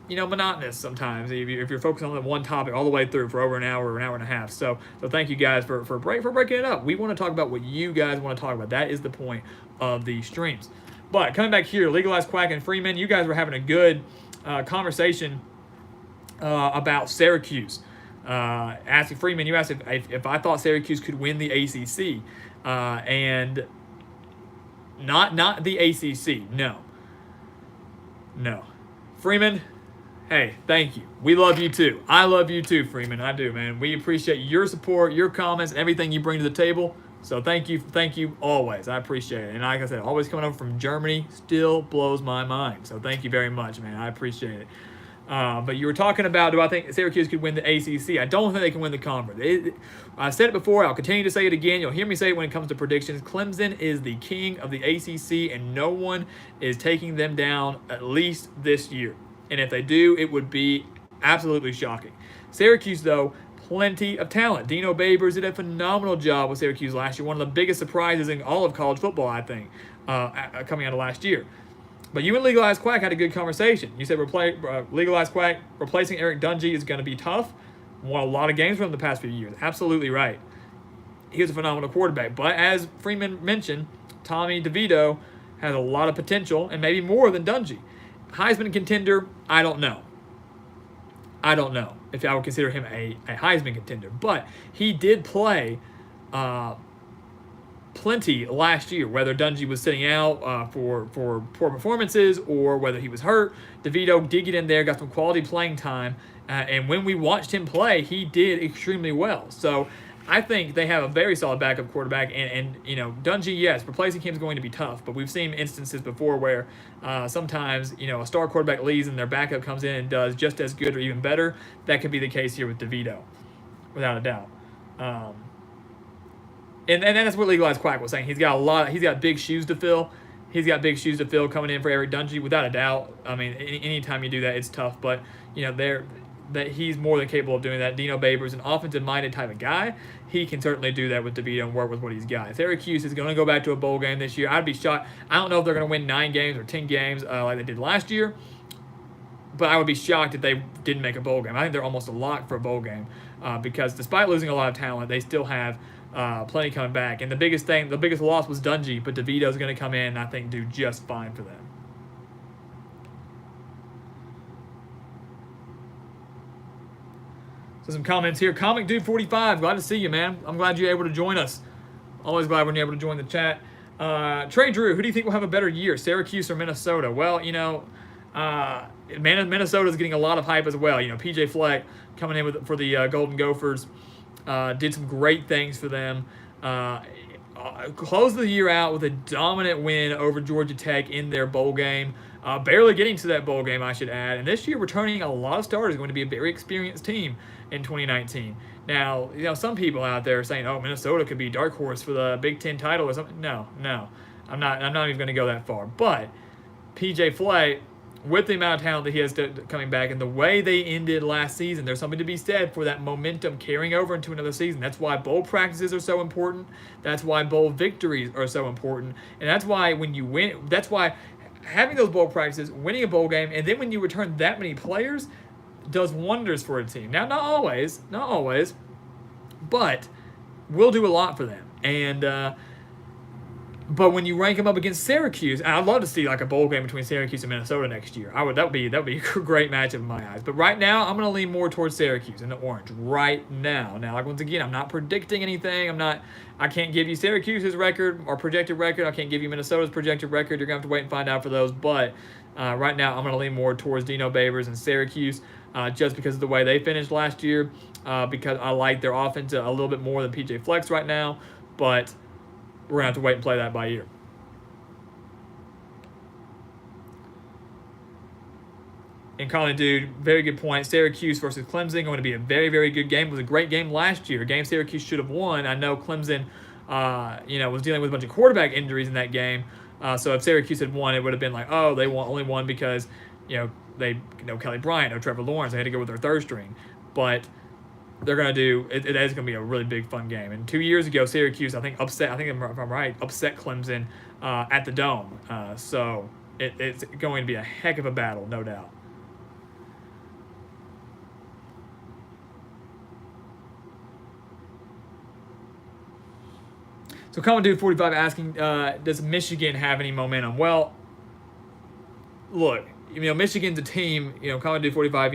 monotonous sometimes if you're focused on one topic all the way through for over an hour or an hour and a half. So thank you guys for breaking it up. We want to talk about what you guys want to talk about. That is the point of these streams. But coming back here, Legalized Quack and Freeman, you guys were having a good conversation about Syracuse. Asking Freeman, you asked if I thought Syracuse could win the ACC, and not the ACC. No. Freeman, hey, thank you. We love you too. I love you too, Freeman. I do, man. We appreciate your support, your comments, and everything you bring to the table. So thank you always. I appreciate it. And like I said, always coming over from Germany still blows my mind. So thank you very much, man. I appreciate it. But you were talking about, do I think Syracuse could win the ACC? I don't think they can win the conference. I said it before. I'll continue to say it again. You'll hear me say it when it comes to predictions. Clemson is the king of the ACC, and no one is taking them down, at least this year. And if they do, it would be absolutely shocking. Syracuse, though, plenty of talent. Dino Babers did a phenomenal job with Syracuse last year. One of the biggest surprises in all of college football, I think, coming out of last year. But you and Legalized Quack had a good conversation. You said Legalized Quack replacing Eric Dungey is going to be tough. Won a lot of games for him the past few years. Absolutely right. He was a phenomenal quarterback. But as Freeman mentioned, Tommy DeVito has a lot of potential, and maybe more than Dungey. Heisman contender, I don't know if I would consider him a Heisman contender. But he did play plenty last year, whether Dungey was sitting out for poor performances or whether he was hurt. DeVito did get in there, got some quality playing time, and when we watched him play, he did extremely well. So I think they have a very solid backup quarterback, and Dungey, yes, replacing him is going to be tough, but we've seen instances before where sometimes a star quarterback leaves and their backup comes in and does just as good or even better. That could be the case here with DeVito, without a doubt. And that's what Legalized Quack was saying. He's got big shoes to fill. He's got big shoes to fill coming in for Eric Dungey, without a doubt. I mean, anytime you do that, it's tough. But that he's more than capable of doing that. Dino Babers, an offensive-minded type of guy, he can certainly do that with DeVito and work with what he's got. If Syracuse is going to go back to a bowl game this year, I'd be shocked. I don't know if they're going to win 9 games or 10 games like they did last year, but I would be shocked if they didn't make a bowl game. I think they're almost a lock for a bowl game because despite losing a lot of talent, they still have plenty coming back. And the biggest loss was Dungey, but DeVito's going to come in and I think do just fine for them. So some comments here. Comic Dude 45, glad to see you, man. I'm glad you're able to join us. Always glad when you're able to join the chat. Trey Drew, who do you think will have a better year, Syracuse or Minnesota? Well, Minnesota's getting a lot of hype as well. PJ Fleck coming in for the Golden Gophers did some great things for them. Closed the year out with a dominant win over Georgia Tech in their bowl game. Barely getting to that bowl game, I should add. And this year, returning a lot of starters, going to be a very experienced team in 2019. Now, some people out there are saying, "Oh, Minnesota could be dark horse for the Big Ten title or something." No, I'm not even going to go that far. But PJ Fleck, with the amount of talent that he has coming back and the way they ended last season, there's something to be said for that momentum carrying over into another season. That's why bowl practices are so important. That's why bowl victories are so important. And that's why when you win, that's why having those bowl practices, winning a bowl game, and then when you return that many players does wonders for a team. Now, not always, but will do a lot for them. And but when you rank them up against Syracuse, and I'd love to see like a bowl game between Syracuse and Minnesota next year. That would be a great matchup in my eyes. But right now, I'm going to lean more towards Syracuse in the orange. Right now. Now, like once again, I'm not predicting anything. I can't give you Syracuse's record or projected record. I can't give you Minnesota's projected record. You're going to have to wait and find out for those. But right now, I'm going to lean more towards Dino Babers and Syracuse just because of the way they finished last year. Because I like their offense a little bit more than PJ Fleck's right now. But we're going to have to wait and play that by ear. And Colin, dude, very good point. Syracuse versus Clemson going to be a very, very good game. It was a great game last year. A game Syracuse should have won. I know Clemson, was dealing with a bunch of quarterback injuries in that game. So if Syracuse had won, it would have been like, oh, they only won because, they Kelly Bryant or Trevor Lawrence. They had to go with their third string. But they're going to do it. It is going to be a really big, fun game. And 2 years ago, Syracuse, if I'm right, upset Clemson at the Dome. So it's going to be a heck of a battle, no doubt. So Common Dude 45 asking, does Michigan have any momentum? Well, look, Michigan's a team, Common Dude 45,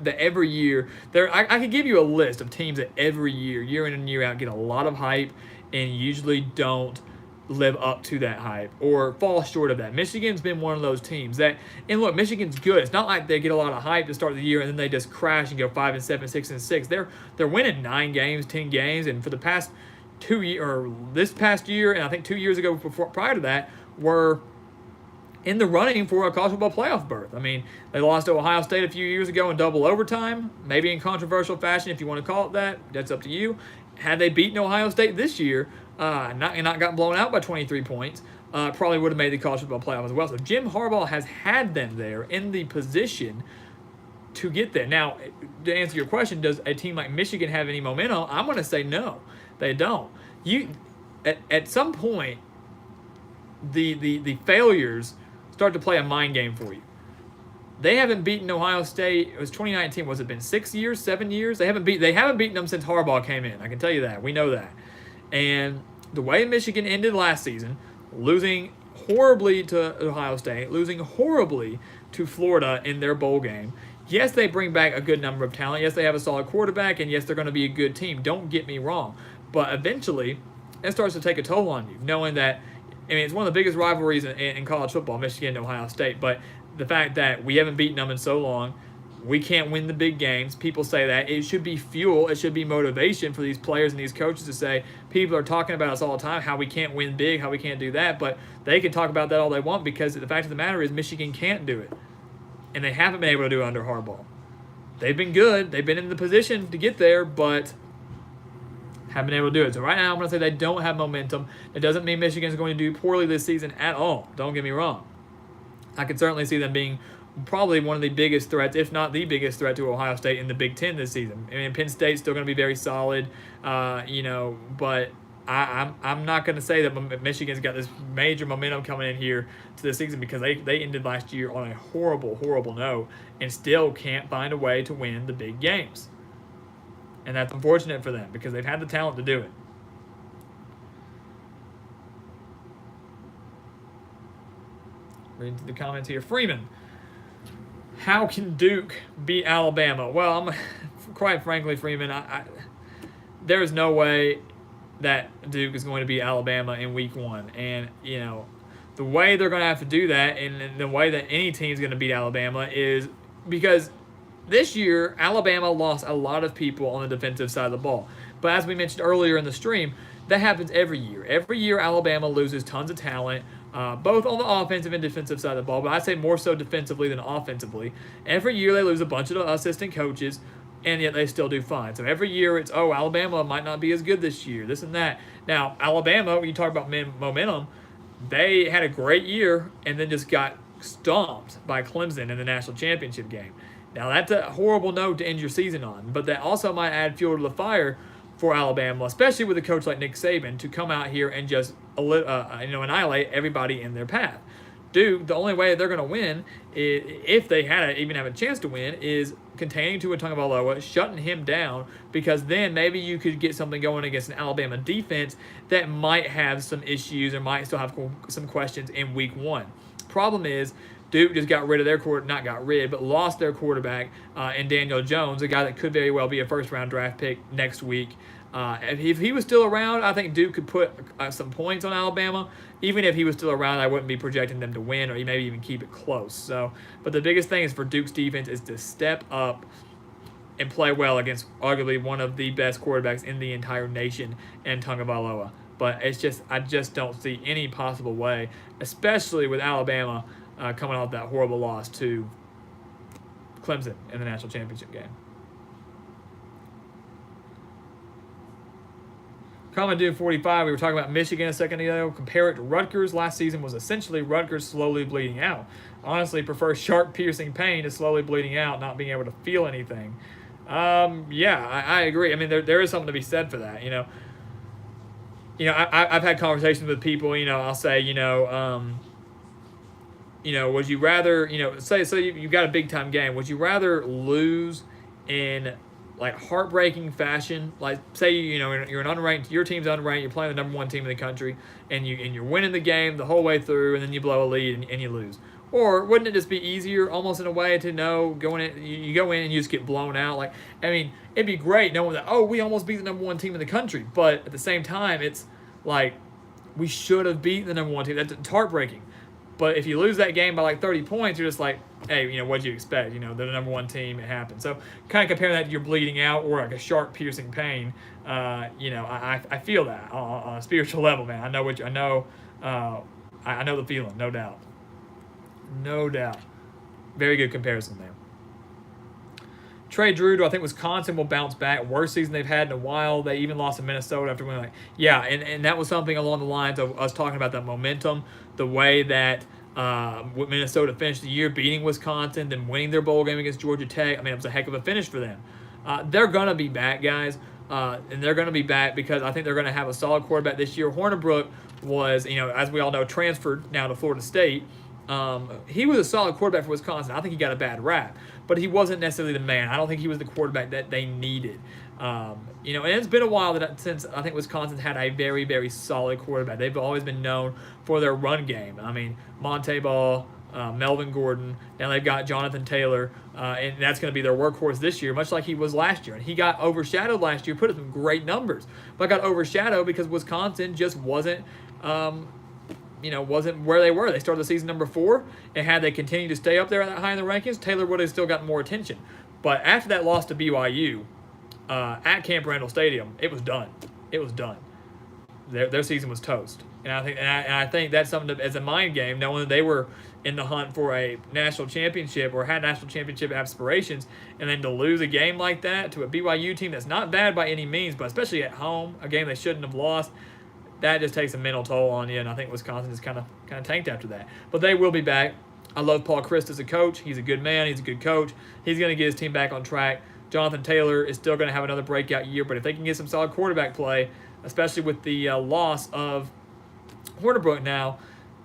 that every year, I could give you a list of teams that every year in and year out, get a lot of hype and usually don't live up to that hype or fall short of that. Michigan's been one of those teams and look, Michigan's good. It's not like they get a lot of hype to start the year and then they just crash and go 5-7, 6-6. They're winning 9 games, 10 games, and for the past 2 years, or this past year, and I think 2 years ago prior to that, were in the running for a college football playoff berth. I mean, they lost to Ohio State a few years ago in double overtime, maybe in controversial fashion if you want to call it that. That's up to you. Had they beaten Ohio State this year, not gotten blown out by 23 points, probably would have made the college football playoff as well. So Jim Harbaugh has had them there in the position to get there. Now, to answer your question, does a team like Michigan have any momentum? I'm going to say no, they don't. At some point, the failures start to play a mind game for you. They haven't beaten Ohio State. It was 2019. Was it been 6 years, 7 years? They haven't beaten them since Harbaugh came in. I can tell you that. We know that. And the way Michigan ended last season, losing horribly to Ohio State, losing horribly to Florida in their bowl game. Yes, they bring back a good number of talent. Yes, they have a solid quarterback, and yes, they're going to be a good team. Don't get me wrong. But eventually, it starts to take a toll on you, knowing that, it's one of the biggest rivalries in college football, Michigan and Ohio State. But the fact that we haven't beaten them in so long, we can't win the big games. People say that. It should be fuel. It should be motivation for these players and these coaches to say, people are talking about us all the time, how we can't win big, how we can't do that. But they can talk about that all they want because the fact of the matter is Michigan can't do it. And they haven't been able to do it under Harbaugh. They've been good. They've been in the position to get there, but haven't been able to do it. So right now I'm going to say they don't have momentum. It doesn't mean Michigan's going to do poorly this season at all. Don't get me wrong. I could certainly see them being probably one of the biggest threats, if not the biggest threat to Ohio State in the Big Ten this season. Penn State's still going to be very solid, but I'm not going to say that Michigan's got this major momentum coming in here to this season because they ended last year on a horrible, horrible note and still can't find a way to win the big games. And that's unfortunate for them because they've had the talent to do it. Reading the comments here. Freeman, how can Duke beat Alabama? Well, quite frankly, Freeman, there is no way that Duke is going to beat Alabama in week 1. And, the way they're going to have to do that, and the way that any team is going to beat Alabama, is because this year, Alabama lost a lot of people on the defensive side of the ball. But as we mentioned earlier in the stream, that happens every year. Every year, Alabama loses tons of talent, both on the offensive and defensive side of the ball, but I'd say more so defensively than offensively. Every year, they lose a bunch of assistant coaches, and yet they still do fine. So every year, it's, Alabama might not be as good this year, this and that. Now, Alabama, when you talk about momentum, they had a great year and then just got stomped by Clemson in the national championship game. Now, that's a horrible note to end your season on, but that also might add fuel to the fire for Alabama, especially with a coach like Nick Saban, to come out here and just annihilate everybody in their path. Duke, the only way they're going to win, if they even have a chance to win, is containing Tua Tagovailoa, shutting him down, because then maybe you could get something going against an Alabama defense that might have some issues or might still have some questions in week 1. Problem is, Duke just got rid of their lost their quarterback in Daniel Jones, a guy that could very well be a first-round draft pick next week. If he was still around, I think Duke could put some points on Alabama. Even if he was still around, I wouldn't be projecting them to win or maybe even keep it close. But the biggest thing is for Duke's defense is to step up and play well against arguably one of the best quarterbacks in the entire nation, in Tagovailoa. But I just don't see any possible way, especially with Alabama coming off that horrible loss to Clemson in the national championship game. Common Dude 45, we were talking about Michigan a second ago. Compare it to Rutgers. Last season was essentially Rutgers slowly bleeding out. Honestly, prefer sharp, piercing pain to slowly bleeding out, not being able to feel anything. I agree. I mean, there is something to be said for that. I've had conversations with people. I'll say, would you rather, say you've got a big time game. Would you rather lose in like heartbreaking fashion, like say you're an unranked, your team's unranked, you're playing the number 1 team in the country, and you're winning the game the whole way through, and then you blow a lead and you lose? Or wouldn't it just be easier, almost in a way, to know going in, you go in and you just get blown out? Like, I mean, it'd be great knowing that we almost beat the number 1 team in the country, but at the same time, it's like we should have beaten the number 1 team. That's heartbreaking. But if you lose that game by like 30 points, you're just like, hey, what'd you expect? They're the number 1 team. It happened. So kind of comparing that to your bleeding out or like a sharp, piercing pain. I feel that on a spiritual level, man. I know I know the feeling, no doubt. No doubt. Very good comparison there. Trey Drew, do I think Wisconsin will bounce back? Worst season they've had in a while. They even lost to Minnesota after winning. And that was something along the lines of us talking about that momentum, the way that Minnesota finished the year beating Wisconsin, then winning their bowl game against Georgia Tech. I mean, it was a heck of a finish for them. They're going to be back, guys. And they're going to be back because I think they're going to have a solid quarterback this year. Hornibrook was, as we all know, transferred now to Florida State. He was a solid quarterback for Wisconsin. I think he got a bad rap, but he wasn't necessarily the man. I don't think he was the quarterback that they needed. And it's been a while since I think Wisconsin's had a very, very solid quarterback. They've always been known for their run game. I mean, Monte Ball, Melvin Gordon. Now they've got Jonathan Taylor, and that's going to be their workhorse this year, much like he was last year. And he got overshadowed last year, put up some great numbers, but got overshadowed because Wisconsin just wasn't where they were. They started the season number 4, and had they continued to stay up there that high in the rankings, Taylor would have still gotten more attention. But after that loss to BYU at Camp Randall Stadium, it was done. It was done. Their season was toast. And I think that's something as a mind game, knowing that they were in the hunt for a national championship or had national championship aspirations, and then to lose a game like that to a BYU team that's not bad by any means, but especially at home, a game they shouldn't have lost, that just takes a mental toll on you, and I think Wisconsin is kind of tanked after that. But they will be back. I love Paul Chryst as a coach. He's a good man. He's a good coach. He's going to get his team back on track. Jonathan Taylor is still going to have another breakout year, but if they can get some solid quarterback play, especially with the loss of Hornibrook now,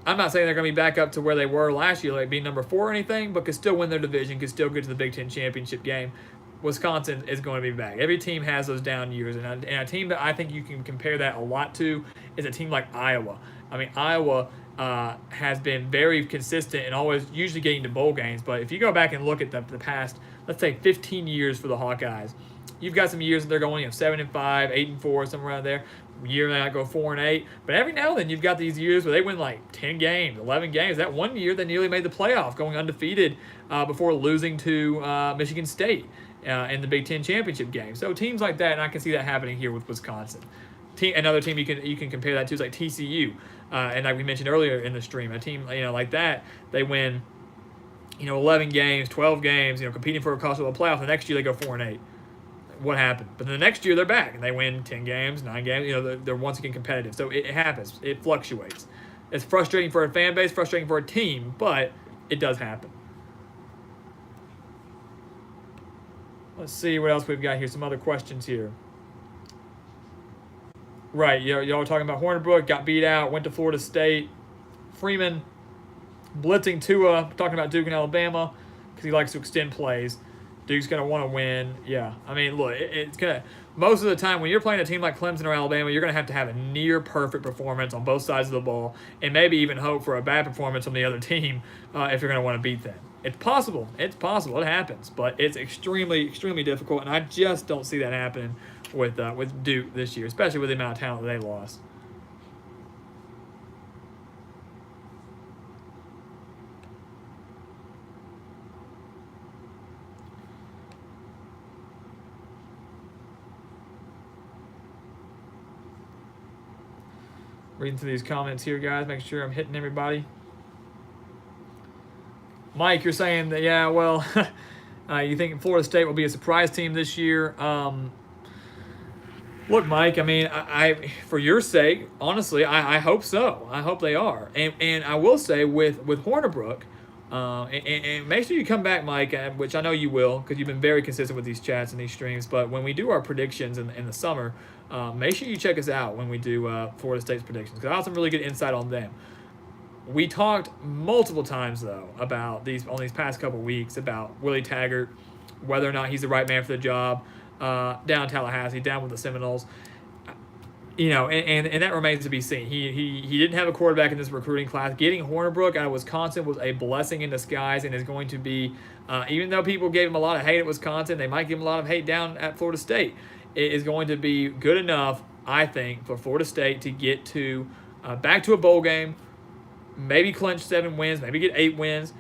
I'm not saying they're going to be back up to where they were last year, like being number 4 or anything, but could still win their division, could still get to the Big Ten championship game. Wisconsin is going to be back. Every team has those down years, and a team that I think you can compare that a lot to is a team like Iowa. I mean, Iowa has been very consistent and always usually getting to bowl games, but if you go back and look at the past, let's say 15 years for the Hawkeyes, you've got some years that they're going 7-5, 8-4, somewhere around there. year they might go 4-8. But every now and then you've got these years where they win like 10 games, 11 games. That one year they nearly made the playoff, going undefeated before losing to Michigan State in the Big Ten championship game. So teams like that, and I can see that happening here with Wisconsin. Another team you can compare that to is like TCU, and like we mentioned earlier in the stream, a team like that, they win 11 games, 12 games, competing for a college football playoff. The next year they go 4-8. What happened? But then the next year they're back and they win 10 games, 9 games. They're once again competitive. So it happens. It fluctuates. It's frustrating for a fan base, frustrating for a team, but it does happen. Let's see what else we've got here. Some other questions here. Right, y'all were talking about Hornibrook, got beat out, went to Florida State. Freeman blitzing Tua, talking about Duke and Alabama because he likes to extend plays. Duke's going to want to win. Yeah, I mean, look, it's going to – most of the time when you're playing a team like Clemson or Alabama, you're going to have a near-perfect performance on both sides of the ball and maybe even hope for a bad performance on the other team if you're going to want to beat them. It's possible. It's possible. It happens. But it's extremely, extremely difficult, and I just don't see that happening with Duke this year, especially with the amount of talent that they lost. Reading through these comments here, guys, make sure I'm hitting everybody. Mike, you're saying that, yeah, well, you think Florida State will be a surprise team this year. Look, Mike, I mean, I for your sake, honestly, I hope so. I hope they are. And I will say with Hornibrook, and make sure you come back, Mike, which I know you will because you've been very consistent with these chats and these streams. But when we do our predictions in the summer, make sure you check us out when we do Florida State's predictions because I have some really good insight on them. We talked multiple times, though, about these past couple weeks about Willie Taggart, whether or not he's the right man for the job down in Tallahassee, down with the Seminoles. And that remains to be seen. He didn't have a quarterback in this recruiting class. Getting Hornibrook out of Wisconsin was a blessing in disguise and is going to be, even though people gave him a lot of hate at Wisconsin, they might give him a lot of hate down at Florida State. It is going to be good enough, I think, for Florida State to get to back to a bowl game, maybe clinch 7 wins, maybe get 8 wins.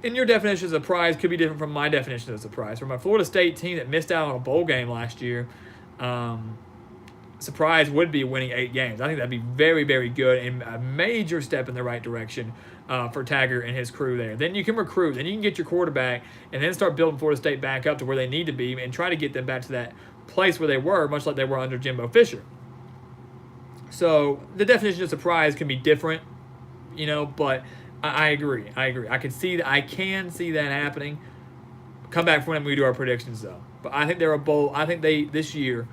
And your definition of surprise could be different from my definition of surprise. From a Florida State team that missed out on a bowl game last year, surprise would be winning 8 games. I think that'd be very, very good and a major step in the right direction for Taggart and his crew there. Then you can recruit. Then you can get your quarterback and then start building Florida State back up to where they need to be and try to get them back to that place where they were, much like they were under Jimbo Fisher. So the definition of surprise can be different, but I agree. I can see that happening. Come back for when we do our predictions, though. But I think they're a bowl. I think this year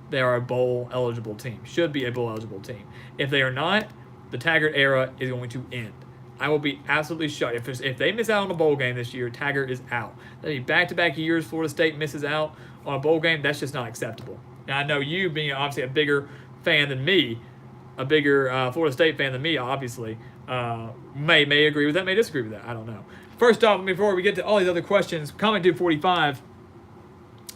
they are a bowl eligible team. Should be a bowl eligible team. If they are not, the Taggart era is going to end. I will be absolutely shocked if they miss out on a bowl game this year. Taggart is out. That'd be back-to-back years Florida State misses out on a bowl game. That's just not acceptable. Now I know you being obviously a bigger fan than me, a bigger Florida State fan than me, obviously. May agree with that, may disagree with that. I don't know. First off, before we get to all these other questions, comment dude 45.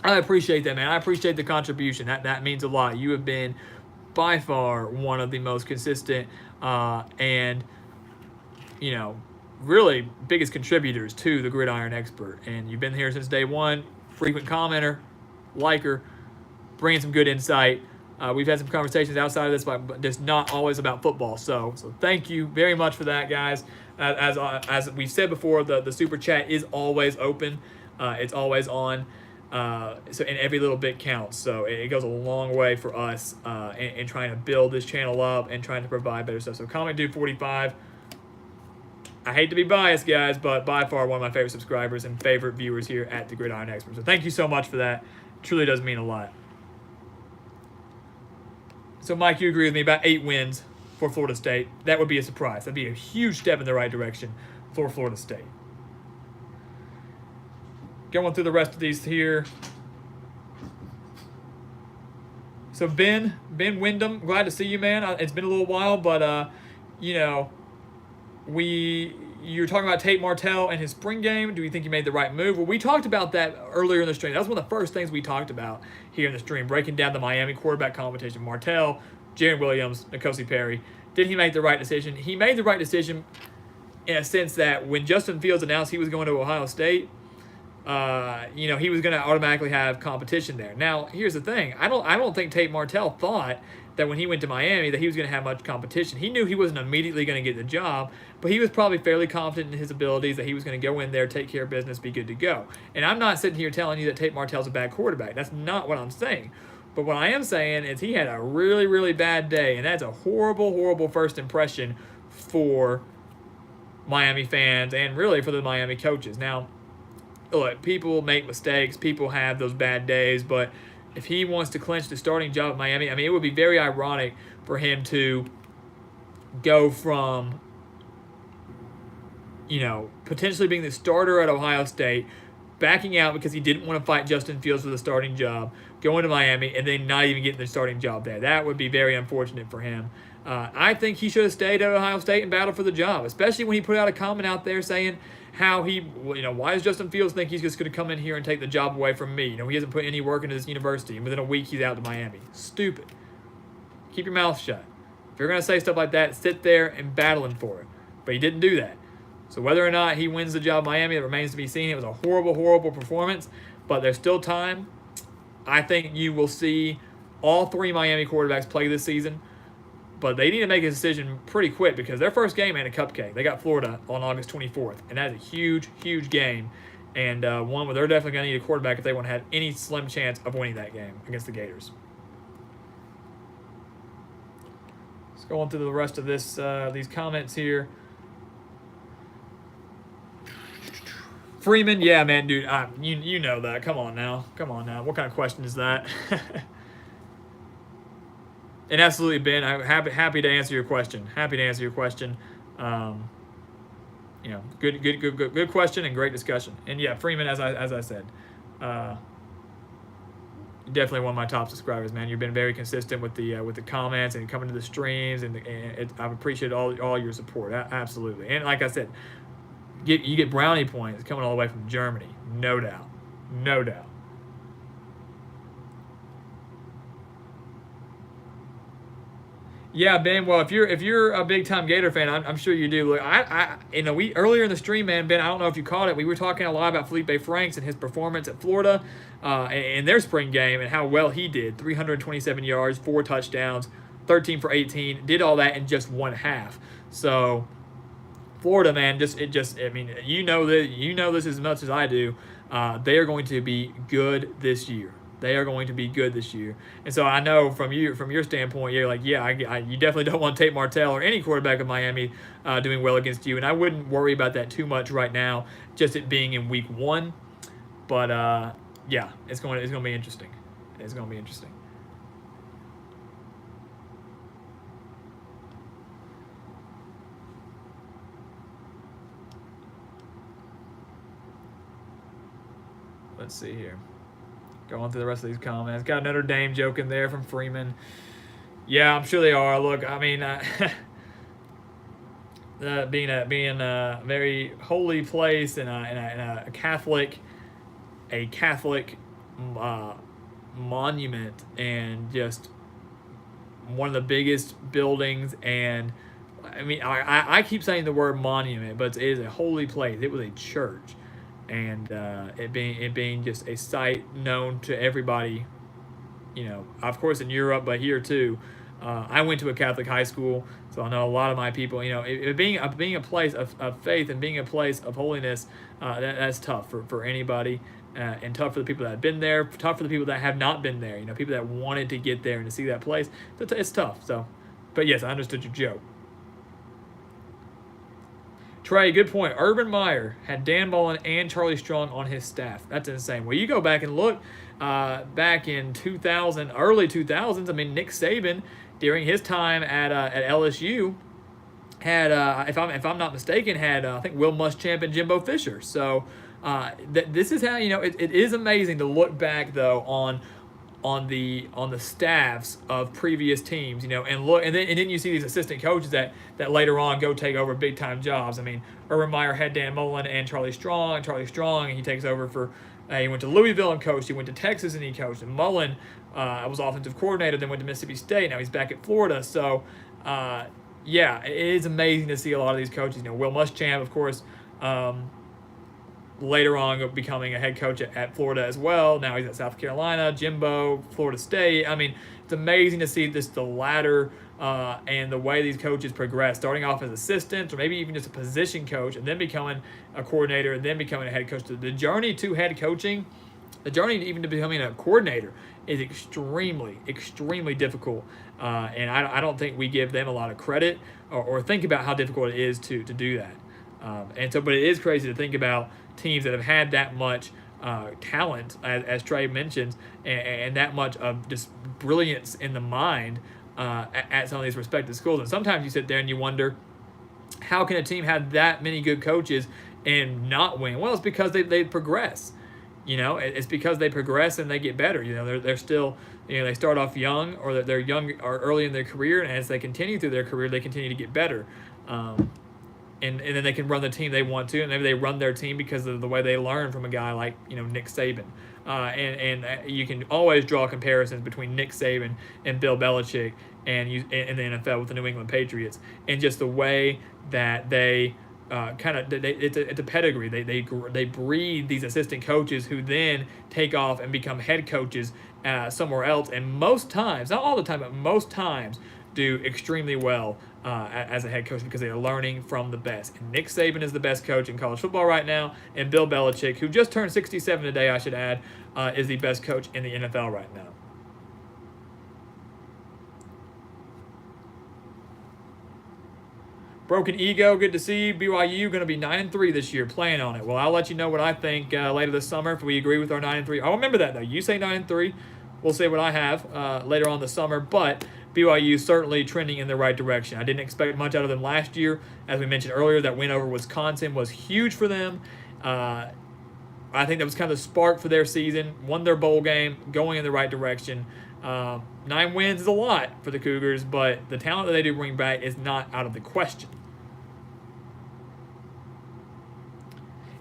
I appreciate that, man. I appreciate the contribution. That means a lot. You have been by far one of the most consistent and really biggest contributors to the Gridiron Expert. And you've been here since day one. Frequent commenter, liker, bringing some good insight. We've had some conversations outside of this, but just not always about football. So thank you very much for that, guys. As we said before, the super chat is always open. It's always on. So and every little bit counts. So it goes a long way for us in trying to build this channel up and trying to provide better stuff. So comment dude 45. I hate to be biased, guys, but by far one of my favorite subscribers and favorite viewers here at the Gridiron Expert. So thank you so much for that. It truly does mean a lot. So, Mike, you agree with me about 8 wins for Florida State. That would be a surprise. That'd be a huge step in the right direction for Florida State. Going through the rest of these here. So, Ben Wyndham, glad to see you, man. It's been a little while, but, you're talking about Tate Martell and his spring game. Do we think he made the right move? Well, we talked about that earlier in the stream. That was one of the first things we talked about here in the stream, breaking down the Miami quarterback competition. Martell, Jaron Williams, N'Kosi Perry. Did he make the right decision? He made the right decision in a sense that when Justin Fields announced he was going to Ohio State, he was going to automatically have competition there. Now, here's the thing. I don't think Tate Martell thought that when he went to Miami that he was going to have much competition. He knew he wasn't immediately going to get the job, but he was probably fairly confident in his abilities that he was going to go in there, take care of business, be good to go. And I'm not sitting here telling you that Tate Martell's a bad quarterback. That's not what I'm saying. But what I am saying is he had a really, really bad day, and that's a horrible, horrible first impression for Miami fans and really for the Miami coaches. Now, look, people make mistakes. People have those bad days, but if he wants to clinch the starting job at Miami, I mean, it would be very ironic for him to go from, potentially being the starter at Ohio State, backing out because he didn't want to fight Justin Fields for the starting job, going to Miami, and then not even getting the starting job there. That would be very unfortunate for him. I think he should have stayed at Ohio State and battled for the job, especially when he put out a comment out there saying how why does Justin Fields think he's just going to come in here and take the job away from me? He hasn't put any work into this university, and within a week he's out to Miami. Stupid. Keep your mouth shut. If you're going to say stuff like that, sit there and battle him for it. But he didn't do that. So whether or not he wins the job in Miami, that remains to be seen. It was a horrible, horrible performance, but there's still time. I think you will see all three Miami quarterbacks play this season. But they need to make a decision pretty quick because their first game ain't a cupcake. They got Florida on August 24th, and that's a huge, huge game, and one where they're definitely going to need a quarterback if they want to have any slim chance of winning that game against the Gators. Let's go on through the rest of these comments here. Freeman, yeah, man, dude, you know that. Come on now. What kind of question is that? And absolutely, Ben, I'm happy to answer your question. Good question and great discussion. And yeah, Freeman, as I said, definitely one of my top subscribers, man. You've been very consistent with the comments and coming to the streams, and I've appreciated all your support. Absolutely. And like I said, you get brownie points coming all the way from Germany, no doubt. Yeah, Ben. Well, if you're a big time Gator fan, I'm sure you do. Look, we earlier in the stream, man, Ben. I don't know if you caught it. We were talking a lot about Felipe Franks and his performance at Florida in their spring game and how well he did. 327 yards, 4 touchdowns, 13 for 18. Did all that in just one half. So Florida, man, you know this as much as I do. They are going to be good this year. And so I know from your standpoint, you're like, yeah, you definitely don't want Tate Martell or any quarterback of Miami doing well against you. And I wouldn't worry about that too much right now, just it being in week 1. But yeah, it's going to be interesting. Let's see here. Going through the rest of these comments. Got Notre Dame joke in there from Freeman. Yeah, I'm sure they are. Look, I mean, being a very holy place and a Catholic monument, and just one of the biggest buildings. And I mean, I keep saying the word monument, but it is a holy place. It was a church. And it being just a site known to everybody, of course in Europe, but here too. I went to a Catholic high school, so I know a lot of my people. It being a place of faith and being a place of holiness, that's tough for anybody, and tough for the people that have been there, tough for the people that have not been there. People that wanted to get there and to see that place. So it's tough. So, but yes, I understood your joke. Trey, good point. Urban Meyer had Dan Mullen and Charlie Strong on his staff. That's insane. Well, you go back and look back in early 2000s. I mean, Nick Saban, during his time at LSU, had, if I'm not mistaken, had I think Will Muschamp and Jimbo Fisher. So this is how it is amazing to look back though on on the staffs of previous teams, and then you see these assistant coaches that later on go take over big time jobs. I mean, Urban Meyer had Dan Mullen and Charlie Strong, and he takes over for. He went to Louisville and coached. He went to Texas and he coached. And Mullen was offensive coordinator, then went to Mississippi State. Now he's back at Florida. So, yeah, it is amazing to see a lot of these coaches. Will Muschamp, of course. Later on becoming a head coach at Florida as well. Now he's at South Carolina, Jimbo, Florida State. I mean, it's amazing to see the ladder and the way these coaches progress, starting off as assistants or maybe even just a position coach and then becoming a coordinator and then becoming a head coach. The journey to head coaching, the journey even to becoming a coordinator is extremely, extremely difficult. And I don't think we give them a lot of credit or think about how difficult it is to do that. But it is crazy to think about teams that have had that much talent, as Trey mentions, and that much of just brilliance in the mind at some of these respective schools. And sometimes you sit there and you wonder, how can a team have that many good coaches and not win? Well, it's because they progress. It's because they progress and they get better. They're still, they start off young, or they're young or early in their career, and as they continue through their career, they continue to get better. And then they can run the team they want to, and maybe they run their team because of the way they learn from a guy like Nick Saban. And you can always draw comparisons between Nick Saban and Bill Belichick and in the NFL with the New England Patriots, and just the way that they it's a pedigree. They breed these assistant coaches who then take off and become head coaches somewhere else, and most times, not all the time, but most times, do extremely well as a head coach because they are learning from the best. And Nick Saban is the best coach in college football right now, and Bill Belichick, who just turned 67 today, I should add, is the best coach in the NFL right now. Broken Ego, good to see you. BYU going to be 9-3 this year, playing on it. Well, I'll let you know what I think later this summer if we agree with our 9-3. I'll remember that, though. You say 9-3. We'll say what I have later on this summer, but BYU certainly trending in the right direction. I didn't expect much out of them last year. As we mentioned earlier, that win over Wisconsin was huge for them. I think that was kind of the spark for their season. Won their bowl game, going in the right direction. 9 wins is a lot for the Cougars, but the talent that they do bring back is not out of the question.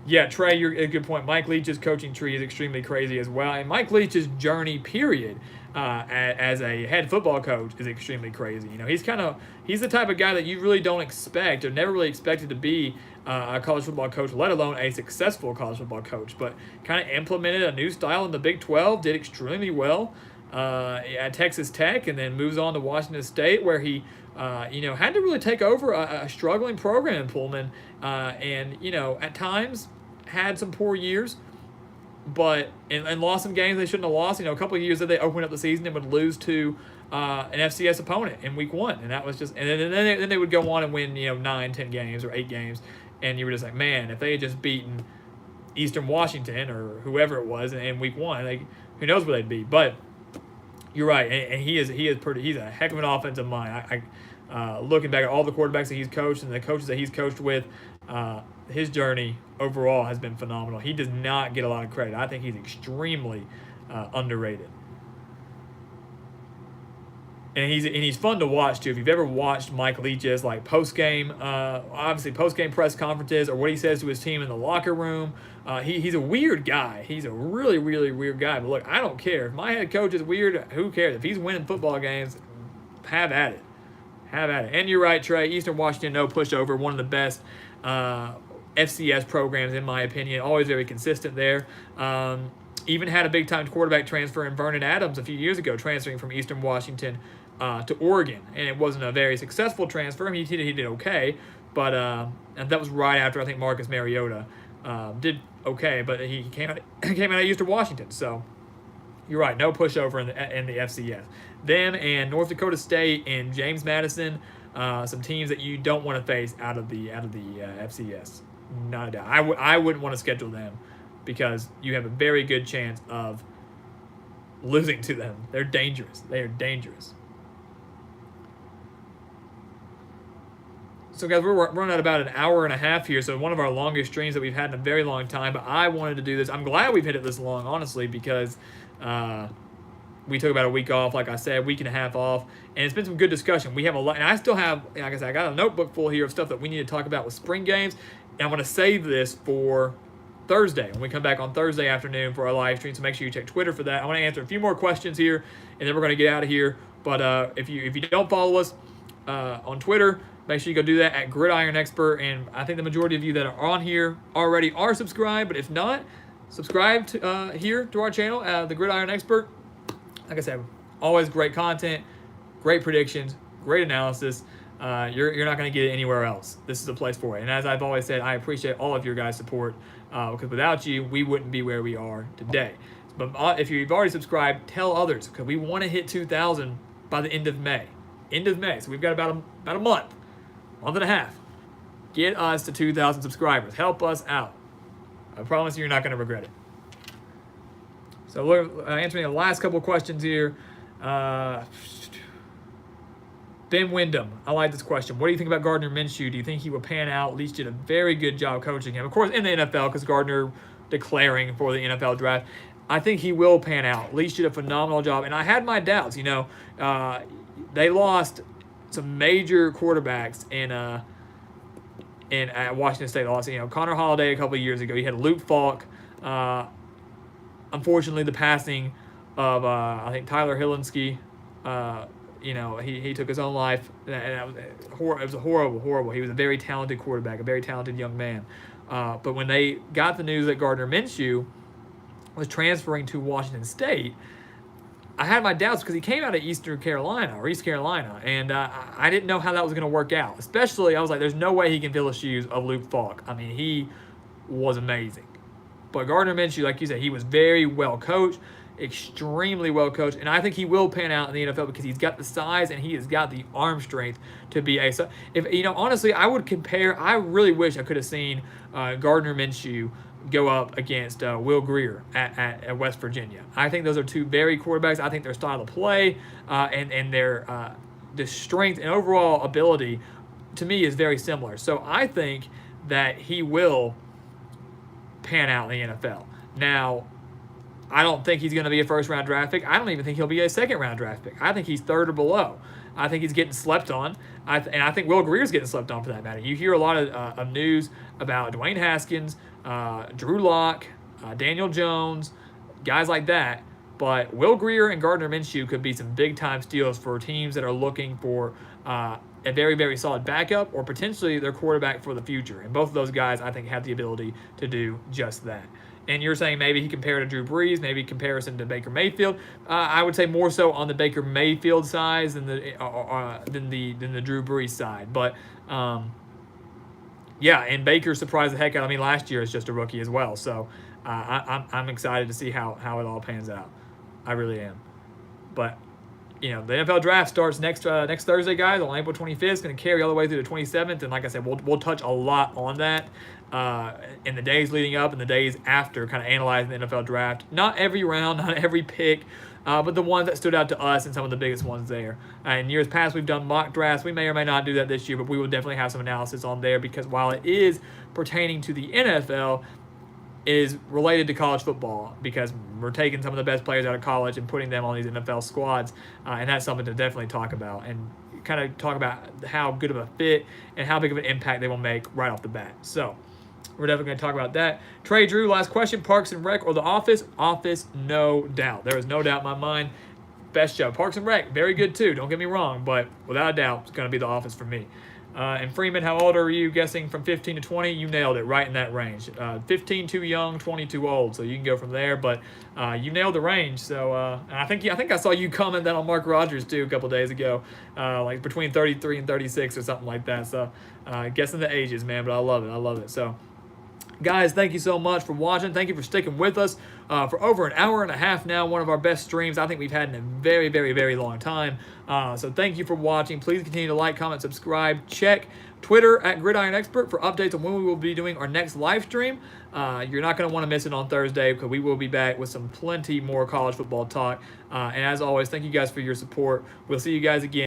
Yeah, Trey, you're a good point. Mike Leach's coaching tree is extremely crazy as well. And Mike Leach's journey, period, as a head football coach is extremely crazy. He's the type of guy that you really don't expect or never really expected to be a college football coach, let alone a successful college football coach. But kind of implemented a new style in the Big 12, did extremely well at Texas Tech, and then moves on to Washington State, where he had to really take over a struggling program in Pullman, and at times had some poor years, but and lost some games they shouldn't have lost. A couple of years that they opened up the season and would lose to an FCS opponent in week 1, and that was just, and then they would go on and win 9, 10 games or 8 games, and you were just like, man, if they had just beaten Eastern Washington or whoever it was in week 1, who knows where they'd be. But you're right, and he's a heck of an offensive mind. Looking back at all the quarterbacks that he's coached and the coaches that he's coached with, his journey overall has been phenomenal. He does not get a lot of credit. I think he's extremely underrated. And he's fun to watch too. If you've ever watched Mike Leach's post game press conferences, or what he says to his team in the locker room, he's a weird guy. He's a really, really weird guy. But look, I don't care. If my head coach is weird, who cares? If he's winning football games, have at it. Have at it. And you're right, Trey. Eastern Washington, no pushover. One of the best FCS programs, in my opinion. Always very consistent there. Even had a big-time quarterback transfer in Vernon Adams a few years ago, transferring from Eastern Washington to Oregon. And it wasn't a very successful transfer. I mean, he did okay. But and that was right after, I think, Marcus Mariota did okay. But he came out of Eastern Washington. So you're right. No pushover in the FCS. Them and North Dakota State and James Madison, some teams that you don't want to face out of the FCS. Not a doubt. I wouldn't want to schedule them because you have a very good chance of losing to them. They're dangerous. They are dangerous. So, guys, we're running at about an hour and a half here, so one of our longest streams that we've had in a very long time, but I wanted to do this. I'm glad we've hit it this long, honestly, because We took about a week off, like I said, week and a half off, and it's been some good discussion. We have a lot, and I still have, like I said, I got a notebook full here of stuff that we need to talk about with spring games, and I'm going to save this for Thursday when we come back on Thursday afternoon for our live stream. So make sure you check Twitter for that. I want to answer a few more questions here, and then we're going to get out of here. But if you don't follow us on Twitter, make sure you go do that at Gridiron Expert. And I think the majority of you that are on here already are subscribed. But if not, subscribe to, here to our channel, the Gridiron Expert. Like I said, always great content, great predictions, great analysis. You're not going to get it anywhere else. This is a place for it. And as I've always said, I appreciate all of your guys' support because without you, we wouldn't be where we are today. But if you've already subscribed, tell others because we want to hit 2,000 by the end of May. End of May. So we've got about a month and a half. Get us to 2,000 subscribers. Help us out. I promise you're not going to regret it. So we're answering the last couple of questions here. Ben Wyndham, I like this question. What do you think about Gardner Minshew? Do you think he will pan out? Leach did a very good job coaching him. Of course, in the NFL, because Gardner declaring for the NFL draft. I think he will pan out. Leach did a phenomenal job. And I had my doubts, they lost some major quarterbacks in Washington State. They lost, Connor Holiday a couple of years ago. You had Luke Falk. Unfortunately, the passing of, I think, Tyler Hilinski, he took his own life. And it was horrible. He was a very talented quarterback, a very talented young man. But when they got the news that Gardner Minshew was transferring to Washington State, I had my doubts because he came out of East Carolina, and I didn't know how that was going to work out. Especially, I was like, there's no way he can fill the shoes of Luke Falk. I mean, he was amazing. But Gardner Minshew, like you said, he was very well coached, extremely well coached, and I think he will pan out in the NFL because he's got the size and he has got the arm strength to be a. So if honestly, I would compare. I really wish I could have seen Gardner Minshew go up against Will Grier at West Virginia. I think those are two very quarterbacks. I think their style of play and their the strength and overall ability to me is very similar. So I think that he will pan out in the NFL. Now, I don't think he's going to be a first-round draft pick. I don't even think he'll be a second-round draft pick. I think he's third or below. I think he's getting slept on. And I think Will Grier's getting slept on for that matter. You hear a lot of news about Dwayne Haskins, Drew Lock, Daniel Jones, guys like that. But Will Grier and Gardner Minshew could be some big-time steals for teams that are looking for a very, very solid backup or potentially their quarterback for the future. And both of those guys, I think, have the ability to do just that. And you're saying maybe he compared to Drew Brees, maybe comparison to Baker Mayfield. I would say more so on the Baker Mayfield side than the Drew Brees side. But and Baker surprised the heck out of me last year as just a rookie as well. So I'm excited to see how it all pans out. I really am. But the NFL draft starts next Thursday, guys, on April 25th. It's going to carry all the way through the 27th. And like I said, we'll touch a lot on that in the days leading up and the days after, kind of analyzing the NFL draft. Not every round, not every pick, but the ones that stood out to us and some of the biggest ones there. In years past, we've done mock drafts. We may or may not do that this year, but we will definitely have some analysis on there because while it is pertaining to the NFL, it is related to college football because we're taking some of the best players out of college and putting them on these NFL squads, and that's something to definitely talk about and kind of talk about how good of a fit and how big of an impact they will make right off the bat. So we're definitely going to talk about that. Trey Drew, last question, Parks and Rec or The Office? Office, no doubt. There is no doubt in my mind. Best show. Parks and Rec, very good too, don't get me wrong, but without a doubt, it's going to be The Office for me. And Freeman, how old are you? Guessing from 15 to 20? You nailed it, right in that range. 15 too young, 20 too old, so you can go from there. But you nailed the range. So and I think I saw you comment that on Mark Rogers too a couple days ago, like between 33 and 36 or something like that. So guessing the ages, man. But I love it. So guys, thank you so much for watching. Thank you for sticking with us for over an hour and a half now. One of our best streams I think we've had in a very, very, very long time. So thank you for watching. Please continue to like, comment, subscribe. Check Twitter at Gridiron Expert for updates on when we will be doing our next live stream. You're not going to want to miss it on Thursday because we will be back with some plenty more college football talk. And as always, thank you guys for your support. We'll see you guys again.